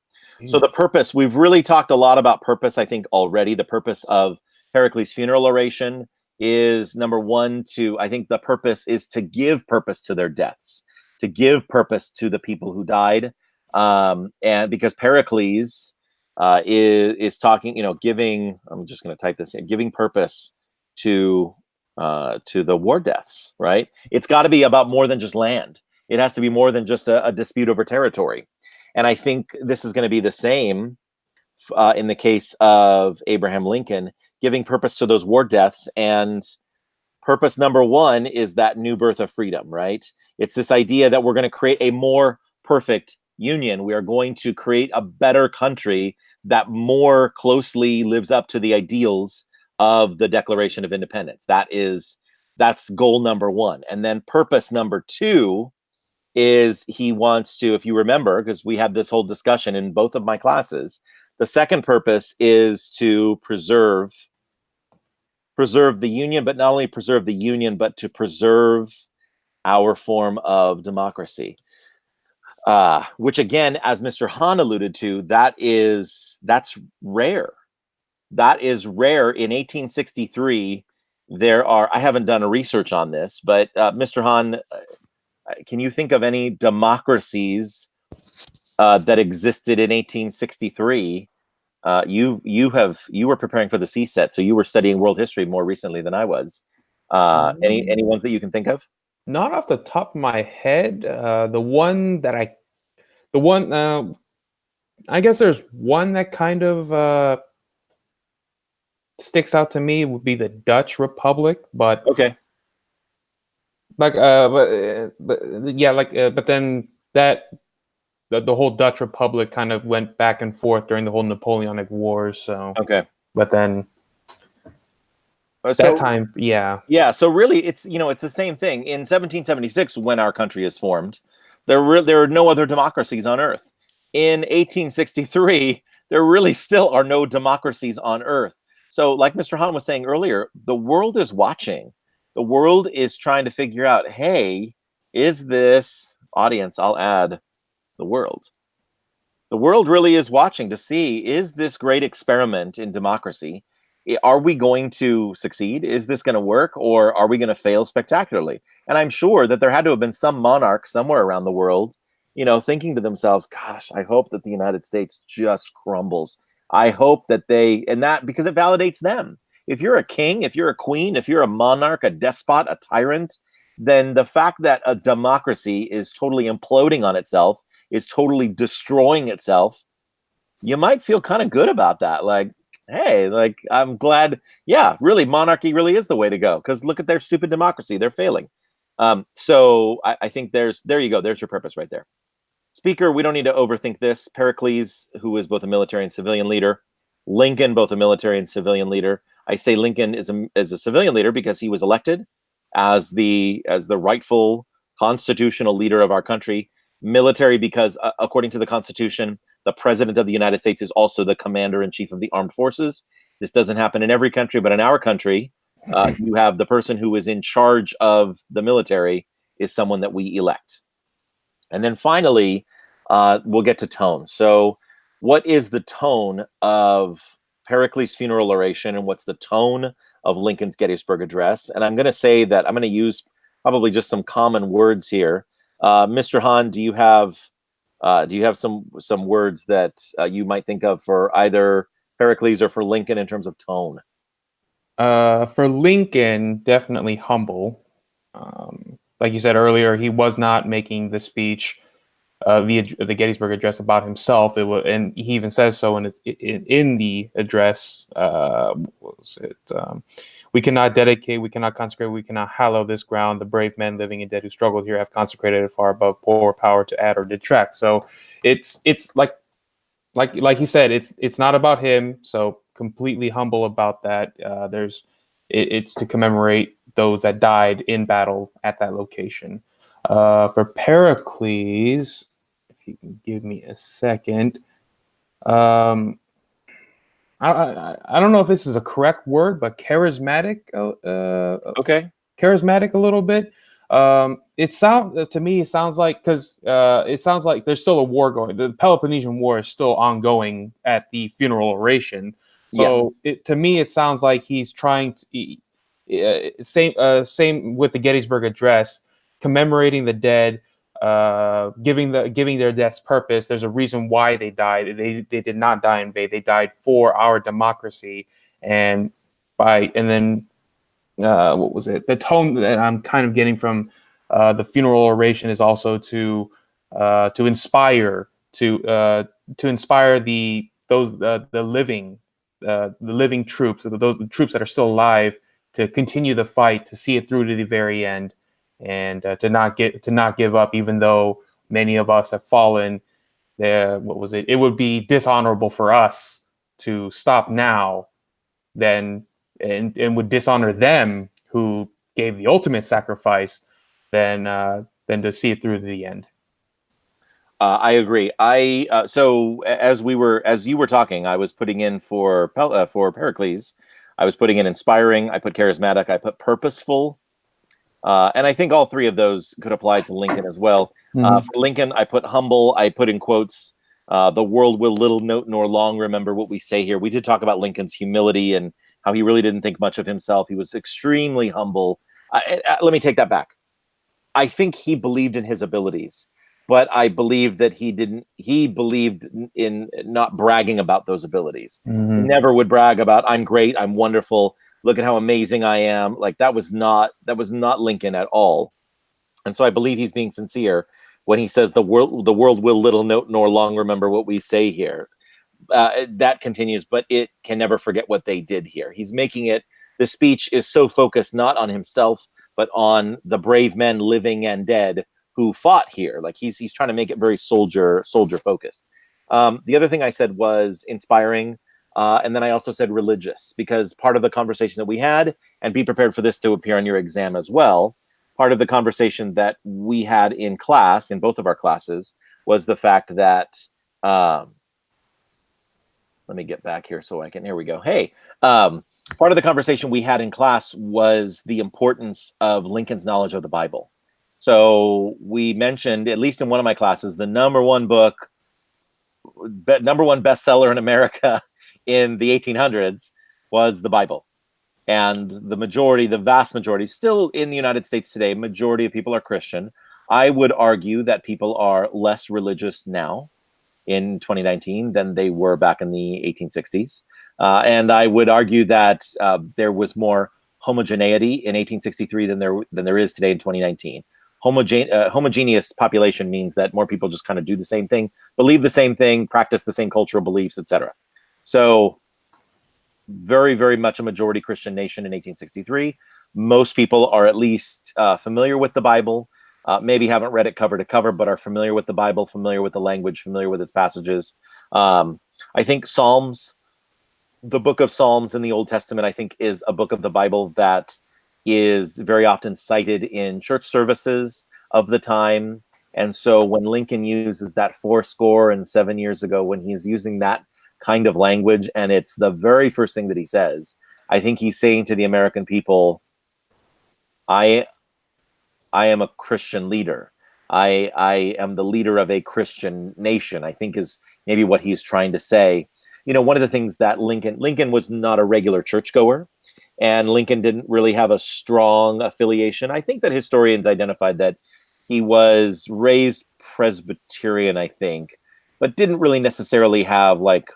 A: So the purpose, we've really talked a lot about purpose, I think, already. The purpose of Pericles' funeral oration is number one, I think the purpose is to give purpose to their deaths, to give purpose to the people who died. And because Pericles is talking, giving, I'm just going to type this in, giving purpose to the war deaths, right? It's got to be about more than just land. It has to be more than just a dispute over territory. And I think this is going to be the same in the case of Abraham Lincoln, giving purpose to those war deaths. And purpose number one is that new birth of freedom, right? It's this idea that we're going to create a more perfect union. We are going to create a better country that more closely lives up to the ideals of the Declaration of Independence. That's goal number one. And then purpose number two is he wants to, if you remember, because we had this whole discussion in both of my classes, the second purpose is to preserve the Union, but not only preserve the Union, but to preserve our form of democracy. Which again, as Mr. Hahn alluded to, that's rare. That is rare. In 1863, I haven't done a research on this, but Mr. Hahn, can you think of any democracies that existed in 1863? You were preparing for the CSET, so you were studying world history more recently than I was. Any ones that you can think of?
B: Not off the top of my head. I guess there's one that kind of sticks out to me would be the Dutch Republic, but
A: okay.
B: But then the whole Dutch Republic kind of went back and forth during the whole Napoleonic Wars. So
A: okay,
B: but then that time, yeah.
A: So really, it's the same thing. In 1776, when our country is formed, there are no other democracies on Earth. In 1863, there really still are no democracies on Earth. So, like Mr. Hahn was saying earlier, the world is watching. The world is trying to figure out, hey, is this audience? I'll add the world. The world really is watching to see, is this great experiment in democracy, are we going to succeed? Is this going to work? Or are we going to fail spectacularly? And I'm sure that there had to have been some monarch somewhere around the world, thinking to themselves, gosh, I hope that the United States just crumbles. I hope that because it validates them. If you're a king, if you're a queen, if you're a monarch, a despot, a tyrant, then the fact that a democracy is totally imploding on itself, is totally destroying itself, you might feel kind of good about that. Like, hey, I'm glad. Yeah, really, monarchy really is the way to go, because look at their stupid democracy. They're failing. So I think there you go. There's your purpose right there. Speaker, we don't need to overthink this. Pericles, who is both a military and civilian leader. Lincoln, both a military and civilian leader. I say Lincoln is a civilian leader because he was elected as the rightful constitutional leader of our country. Military because, according to the Constitution, the President of the United States is also the Commander-in-Chief of the Armed Forces. This doesn't happen in every country, but in our country, you have the person who is in charge of the military is someone that we elect. And then finally, we'll get to tone. So what is the tone of Pericles' funeral oration, and what's the tone of Lincoln's Gettysburg Address? And I'm going to say that I'm going to use probably just some common words here. Mr. Hahn, do you have some words that you might think of for either Pericles or for Lincoln in terms of tone?
B: For Lincoln, definitely humble. Like you said earlier, he was not making the speech, the Gettysburg Address, about himself. It was, and he even says so in the address. What was it? We cannot dedicate, we cannot consecrate, we cannot hallow this ground. The brave men living and dead who struggled here have consecrated it far above poor power to add or detract. So it's like he said, it's not about him. So completely humble about that. It's to commemorate those that died in battle at that location. For Pericles, if you can give me a second. I don't know if this is a correct word, but charismatic.
A: Okay.
B: Charismatic a little bit. it sounds to me. It sounds like because it sounds like there's still a war going. The Peloponnesian War is still ongoing at the funeral oration. So to me, it sounds like he's trying to same with the Gettysburg Address, commemorating the dead, giving their deaths purpose. There's a reason why they died. They did not die in vain. They died for our democracy, and then what was it? The tone that I'm kind of getting from the funeral oration is also to inspire the living troops, the troops that are still alive, to continue the fight, to see it through to the very end, and to not give up, even though many of us have fallen. What was it? It would be dishonorable for us to stop now, then and would dishonor them who gave the ultimate sacrifice, than to see it through to the end.
A: I agree. So as you were talking, I was putting in for Pericles. I was putting in inspiring. I put charismatic. I put purposeful, and I think all three of those could apply to Lincoln as well. For Lincoln, I put humble. I put in quotes, "The world will little note nor long remember what we say here." We did talk about Lincoln's humility and how he really didn't think much of himself. He was extremely humble. Let me take that back. I think he believed in his abilities, but I believe that he believed in not bragging about those abilities. He never would brag about, "I'm great, I'm wonderful, look at how amazing I am." Like that was not Lincoln at all. And so I believe he's being sincere when he says the world will little note nor long remember what we say here. That continues, but it can never forget what they did here. He's making it, the speech is so focused not on himself, but on the brave men living and dead who fought here. Like he's trying to make it very soldier focused. The other thing I said was inspiring. And then I also said religious, because part of the conversation that we had, and be prepared for this to appear on your exam as well, part of the conversation that we had in class, in both of our classes, was the fact that, let me get back here so I can, here we go. Hey, part of the conversation we had in class was the importance of Lincoln's knowledge of the Bible. So we mentioned, at least in one of my classes, the number one bestseller in America in the 1800s was the Bible. And the vast majority, still in the United States today, majority of people are Christian. I would argue that people are less religious now in 2019 than they were back in the 1860s. And I would argue that there was more homogeneity in 1863 than there is today in 2019. Homogeneous population means that more people just kind of do the same thing, believe the same thing, practice the same cultural beliefs, etc. So very, very much a majority Christian nation in 1863. Most people are at least familiar with the Bible. Maybe haven't read it cover to cover, but are familiar with the Bible, familiar with the language, familiar with its passages. I think Psalms, the book of Psalms in the Old Testament, I think is a book of the Bible that is very often cited in church services of the time. And so when Lincoln uses that 7 years ago, when he's using that kind of language, and it's the very first thing that he says, I think he's saying to the American people, I am a Christian leader. I am the leader of a Christian nation, I think is maybe what he's trying to say. You know, one of the things that Lincoln was not a regular churchgoer, and Lincoln didn't really have a strong affiliation. I think that historians identified that he was raised Presbyterian, I think, but didn't really necessarily have like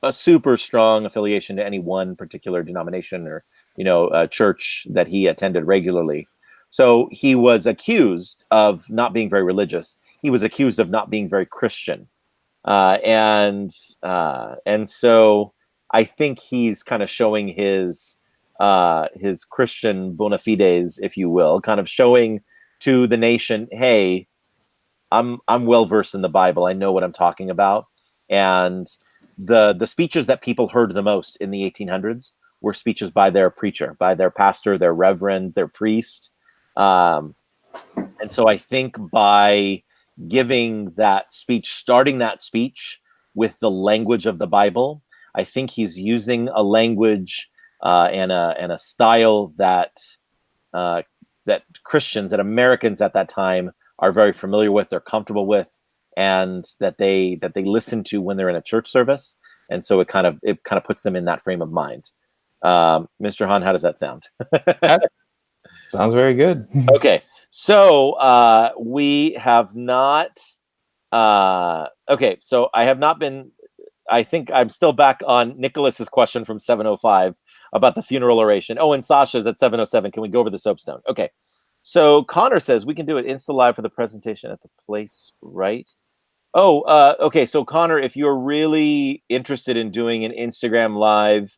A: a super strong affiliation to any one particular denomination or, a church that he attended regularly. So he was accused of not being very religious. He was accused of not being very Christian. And so I think he's kind of showing his Christian bona fides, if you will, kind of showing to the nation, hey, I'm well versed in the Bible. I know what I'm talking about. And the speeches that people heard the most in the 1800s were speeches by their preacher, by their pastor, their reverend, their priest. And so I think by giving that speech, starting that speech with the language of the Bible, I think he's using a language and a style that Christians and Americans at that time are very familiar with, they're comfortable with, and that they listen to when they're in a church service. And so it kind of puts them in that frame of mind. Mr. Han, how does that sound?
B: That sounds very good.
A: Okay, so we have not. Okay, so I have not been. I think I'm still back on Nicholas's question from 7:05 about the funeral oration. Oh, and Sasha's at 7:07. Can we go over the soapstone? Okay. So Connor says we can do it Insta Live for the presentation at the place, right? Oh, okay. So Connor, if you're really interested in doing an Instagram Live,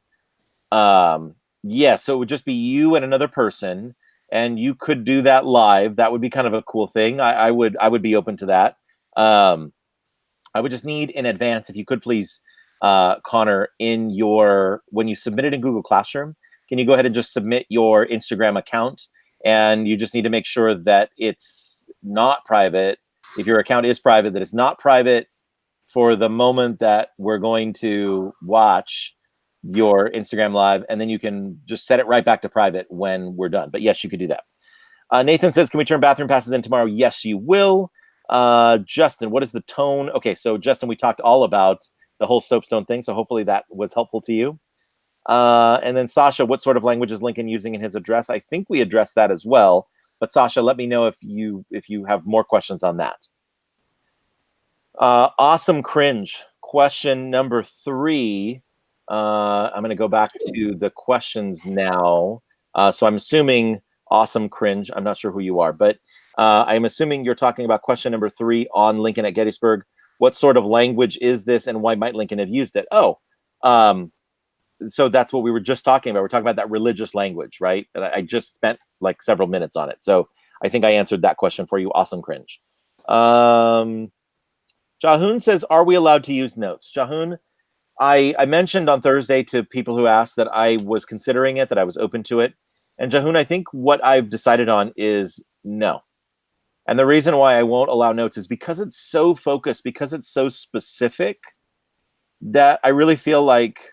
A: yeah, so it would just be you and another person, and you could do that live. That would be kind of a cool thing. I would be open to that. I would just need in advance, if you could please, Connor, when you submit it in Google Classroom, can you go ahead and just submit your Instagram account? And you just need to make sure that it's not private. If your account is private, that it's not private for the moment that we're going to watch your Instagram Live, and then you can just set it right back to private when we're done. But yes, you could do that. Nathan says, can we turn bathroom passes in tomorrow? Yes, you will. Justin, what is the tone? Okay, so Justin, we talked all about the whole soapstone thing, so hopefully that was helpful to you. And then Sasha, what sort of language is Lincoln using in his address? I think we addressed that as well. But Sasha, let me know if you have more questions on that. Awesome cringe. Question number 3. I'm going to go back to the questions now. So I'm assuming awesome cringe. I'm not sure who you are, but I'm assuming you're talking about question number 3 on Lincoln at Gettysburg. What sort of language is this, and why might Lincoln have used it? Oh, so that's what we were just talking about. We're talking about that religious language, right? And I just spent like several minutes on it. So I think I answered that question for you. Awesome cringe. Jahoon says, are we allowed to use notes? Jahoon, I mentioned on Thursday to people who asked that I was considering it, that I was open to it. And Jahoon, I think what I've decided on is no. And the reason why I won't allow notes is because it's so focused, because it's so specific, that I really feel like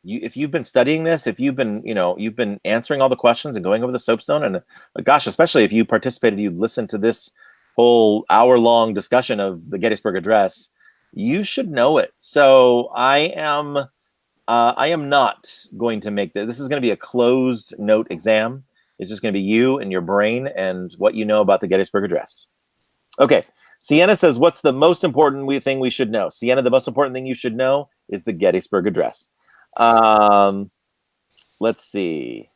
A: if you've been studying this, if you've been answering all the questions and going over the soapstone, and gosh, especially if you participated, you listened to this whole hour-long discussion of the Gettysburg Address, you should know it. So I am not going to make this. This is going to be a closed note exam. It's just going to be you and your brain and what you know about the Gettysburg Address. Okay. Sienna says, what's the most important thing we should know? Sienna, the most important thing you should know is the Gettysburg Address. Let's see.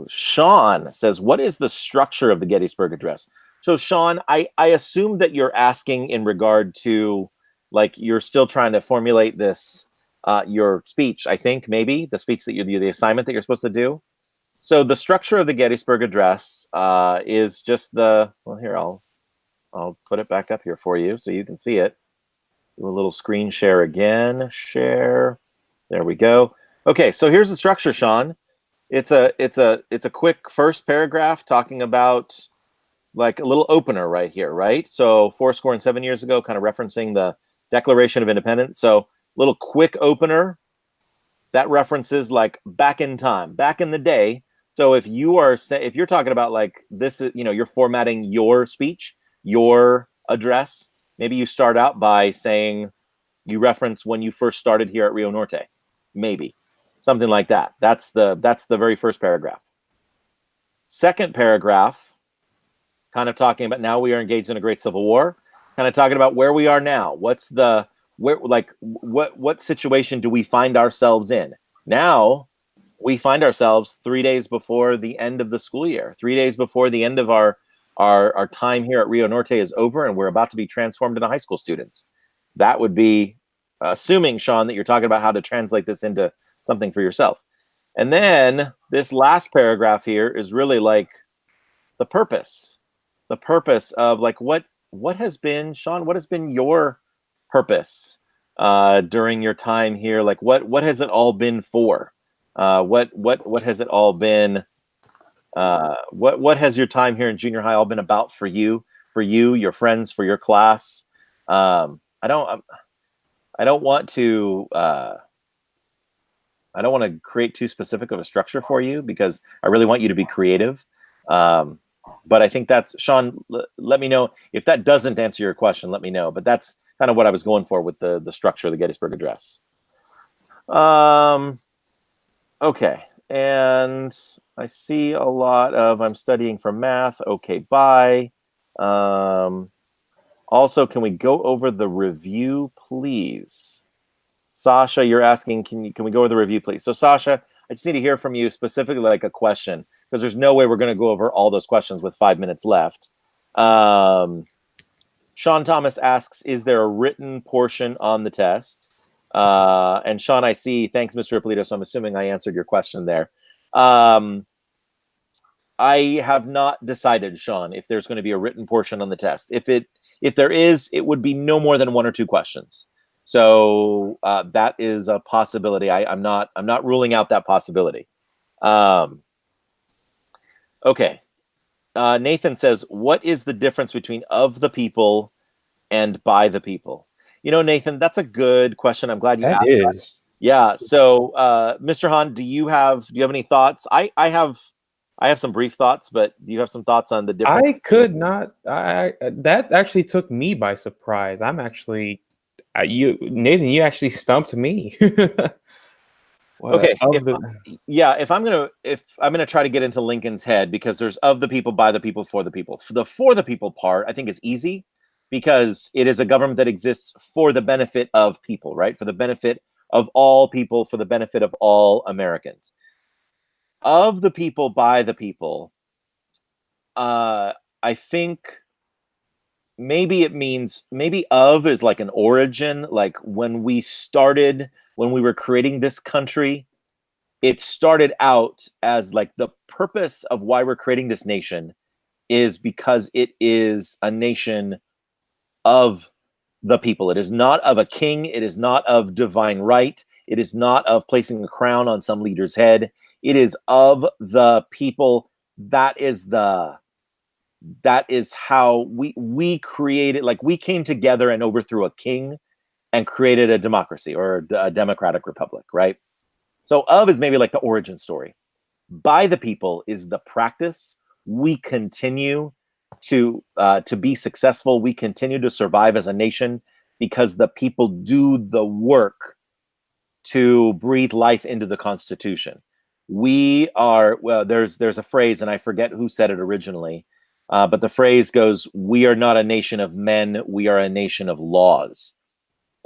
A: Sean says, what is the structure of the Gettysburg Address? So Sean, I assume that you're asking in regard to, like, you're still trying to formulate this, your speech, I think, maybe the speech that the assignment that you're supposed to do. So the structure of the Gettysburg Address is just here, I'll put it back up here for you so you can see it. Do a little screen share again. Share. There we go. Okay, so here's the structure, Sean. It's a quick first paragraph talking about, like, a little opener right here, right? So 77 years ago, kind of referencing the Declaration of Independence. So little quick opener that references, like, back in time, back in the day. So if you're talking about, like, this is, you're formatting your speech, your address, maybe you start out by saying you reference when you first started here at Rio Norte, maybe something like that. That's the very first paragraph. Second paragraph, kind of talking about now we are engaged in a great civil war, kind of talking about where we are now. What situation do we find ourselves in now? We find ourselves 3 days before the end of the school year, 3 days before the end of our time here at Rio Norte is over, and we're about to be transformed into high school students. That would be assuming, Sean, that you're talking about how to translate this into something for yourself. And then this last paragraph here is really like the purpose of, like, what has been, Sean, what has been your purpose during your time here? Like, what has it all been for? What has it all been? What has your time here in junior high all been about for you, your friends, for your class? I don't want to I don't want to create too specific of a structure for you because I really want you to be creative. But I think that's Sean. Let me know if that doesn't answer your question. Let me know. But that's kind of what I was going for with the structure of the Gettysburg Address. Okay, and I see a lot of I'm studying for math. Okay, bye. Also, can we go over the review, please? Sasha, you're asking, can we go over the review, please? So Sasha, I just need to hear from you specifically like a question, because there's no way we're going to go over all those questions with 5 minutes left. Sean Thomas asks, is there a written portion on the test? And Sean, I see, thanks, Mr. Ippolito, so I'm assuming I answered your question there. I have not decided, Sean, if there's going to be a written portion on the test. If there is, it would be no more than 1 or 2 questions. So that is a possibility. I'm not ruling out that possibility. Okay. Nathan says, what is the difference between of the people and by the people? You know, Nathan, that's a good question. I'm glad you asked that. Yeah. So, Mr. Hahn, do you have any thoughts? I have some brief thoughts, but do you have some thoughts on the difference?
B: I could not. That actually took me by surprise. I'm actually, Nathan, you actually stumped me.
A: Okay. If I'm gonna try to get into Lincoln's head, because there's of the people, by the people, for the people. For the people part, I think is easy because it is a government that exists for the benefit of people, right? For the benefit of all people, for the benefit of all Americans. Of the people, by the people. I think maybe it means of is like an origin, like when we were creating this country. It started out as like the purpose of why we're creating this nation is because it is a nation of the people. It is not of a king. It is not of divine right. It is not of placing a crown on some leader's head. It is of the people. That is how we created, like we came together and overthrew a king and created a democracy or a democratic republic, right? So of is maybe like the origin story. By the people is the practice. We continue to be successful. We continue to survive as a nation because the people do the work to breathe life into the Constitution. We are, well, there's a phrase, and I forget who said it originally, but the phrase goes, "We are not a nation of men, we are a nation of laws."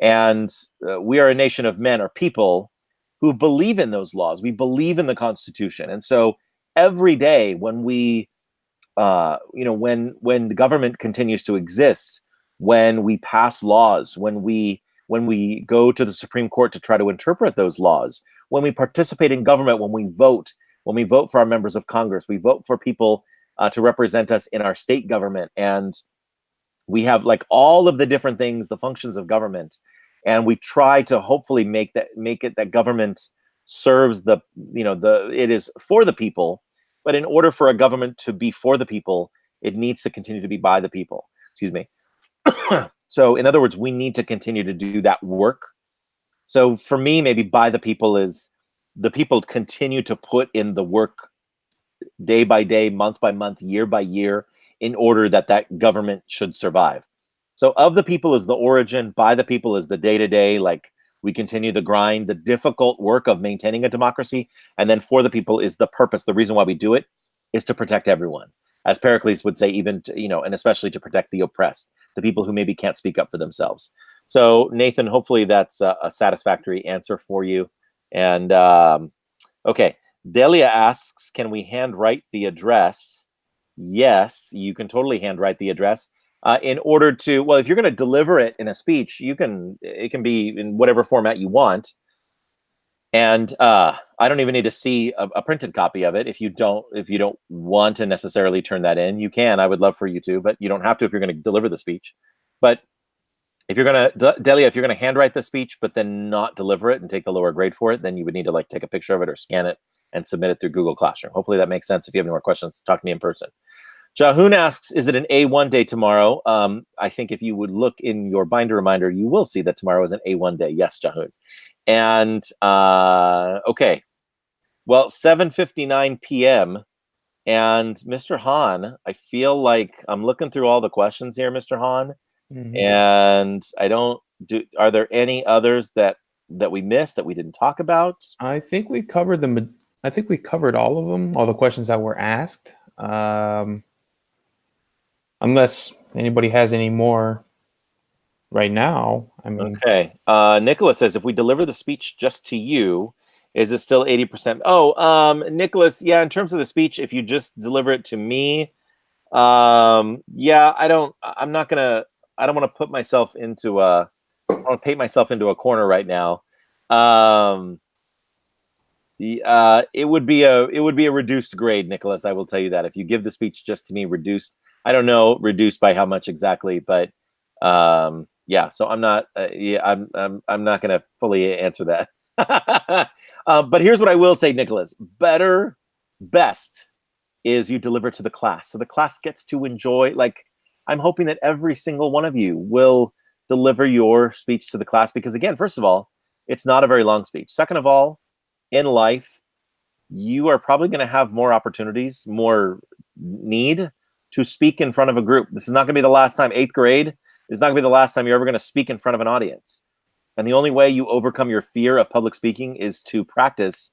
A: And we are a nation of men or people who believe in those laws. We believe in the Constitution. And so every day when we, when the government continues to exist, when we pass laws, when we go to the Supreme Court to try to interpret those laws, when we participate in government, when we vote for our members of Congress, we vote for people to represent us in our state government. And we have like all of the different things, the functions of government. And we try to hopefully make it that government serves it is for the people. But in order for a government to be for the people, it needs to continue to be by the people. Excuse me. So in other words, we need to continue to do that work. So for me, maybe by the people is the people continue to put in the work day by day, month by month, year by year, in order that government should survive. So of the people is the origin, by the people is the day-to-day, like we continue the grind, the difficult work of maintaining a democracy, and then for the people is the purpose. The reason why we do it is to protect everyone. As Pericles would say, even and especially to protect the oppressed, the people who maybe can't speak up for themselves. So Nathan, hopefully that's a satisfactory answer for you. And okay, Delia asks, can we handwrite the address? Yes, you can totally handwrite the address. In order to, well, if you're going to deliver it in a speech, it can be in whatever format you want. And I don't even need to see a printed copy of it. If you don't want to necessarily turn that in, you can. I would love for you to, but you don't have to if you're going to deliver the speech. But if you're going to, Delia, if you're going to handwrite the speech, but then not deliver it and take the lower grade for it, then you would need to like take a picture of it or scan it and submit it through Google Classroom. Hopefully that makes sense. If you have any more questions, talk to me in person. Jahoon asks, is it an A1 day tomorrow? I think if you would look in your binder reminder, you will see that tomorrow is an A1 day. Yes, Jahoon. And okay, well, 7:59 p.m. And Mr. Han, I feel like I'm looking through all the questions here, Mr. Han, and I don't do. Are there any others that we missed that we didn't talk about?
B: I think we covered them. I think we covered all of them, all the questions that were asked. Unless anybody has any more right now. I mean,
A: okay. Nicholas says, if we deliver the speech just to you, is it still 80%? Oh, Nicholas, yeah, in terms of the speech, if you just deliver it to me, yeah, I don't want to put myself into I want to paint myself into a corner right now. It would be a reduced grade, Nicholas. I will tell you that if you give the speech just to me, reduced. I don't know reduced by how much exactly, but yeah. So I'm not. I'm not going to fully answer that. But here's what I will say, Nicholas. Best is you deliver to the class, so the class gets to enjoy. Like, I'm hoping that every single one of you will deliver your speech to the class, because again, first of all, it's not a very long speech. Second of all, in life, you are probably going to have more opportunities, more need to speak in front of a group. This is not going to be the last time. 8th grade is not going to be the last time you're ever going to speak in front of an audience. And the only way you overcome your fear of public speaking is to practice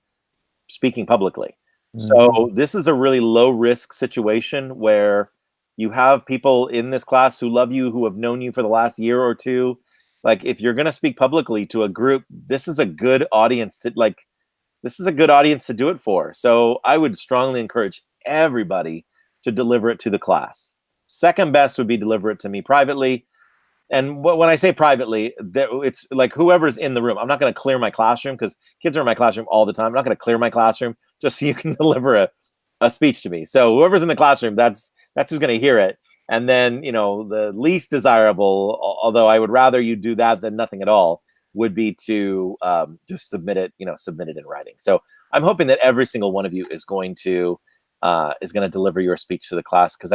A: speaking publicly. So this is a really low risk situation where you have people in this class who love you, who have known you for the last year or two. Like, if you're going to speak publicly to a group, this is a good audience to do it for. So I would strongly encourage everybody to deliver it to the class. Second best would be deliver it to me privately. And when I say privately, it's like whoever's in the room. I'm not going to clear my classroom, because kids are in my classroom all the time. I'm not going to clear my classroom just so you can deliver a speech to me. So whoever's in the classroom, that's who's going to hear it. And then, the least desirable, although I would rather you do that than nothing at all, would be to just submit it in writing. So I'm hoping that every single one of you is going to deliver your speech to the class, because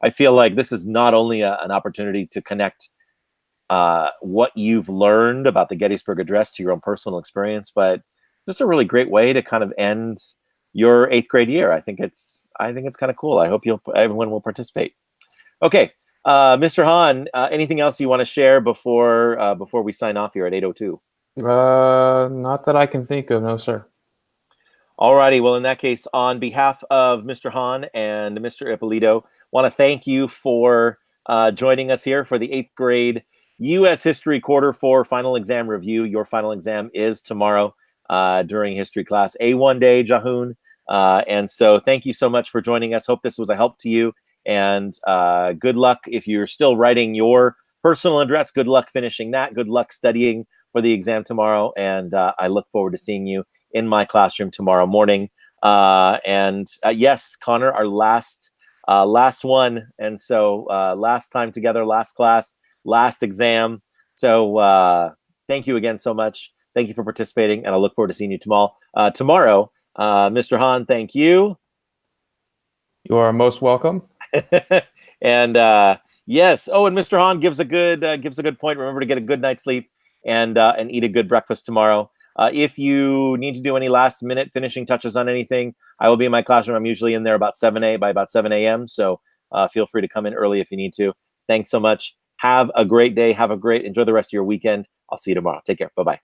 A: I feel like this is not only an opportunity to connect what you've learned about the Gettysburg Address to your own personal experience, but just a really great way to kind of end your 8th grade year. I think it's kind of cool. I hope everyone will participate. Okay, Mr. Han, anything else you want to share before we sign off here at 8:02?
B: Not that I can think of, no, sir.
A: Alrighty, well, in that case, on behalf of Mr. Han and Mr. Ippolito, want to thank you for joining us here for the 8th grade U.S. History Quarter 4 final exam review. Your final exam is tomorrow during history class, A1 day, Jahoon. And so thank you so much for joining us. Hope this was a help to you. And good luck if you're still writing your personal address. Good luck finishing that. Good luck studying for the exam tomorrow. And I look forward to seeing you in my classroom tomorrow morning. Yes, Connor, our last one. And so last time together, last class, last exam. So thank you again so much. Thank you for participating. And I look forward to seeing you tomorrow. Mr. Han, thank you.
B: You are most welcome.
A: And yes. Oh, and Mr. Han gives a good point. Remember to get a good night's sleep and eat a good breakfast tomorrow. If you need to do any last minute finishing touches on anything, I will be in my classroom. I'm usually in there by about 7 a.m. So feel free to come in early if you need to. Thanks so much. Have a great day. Enjoy the rest of your weekend. I'll see you tomorrow. Take care. Bye-bye.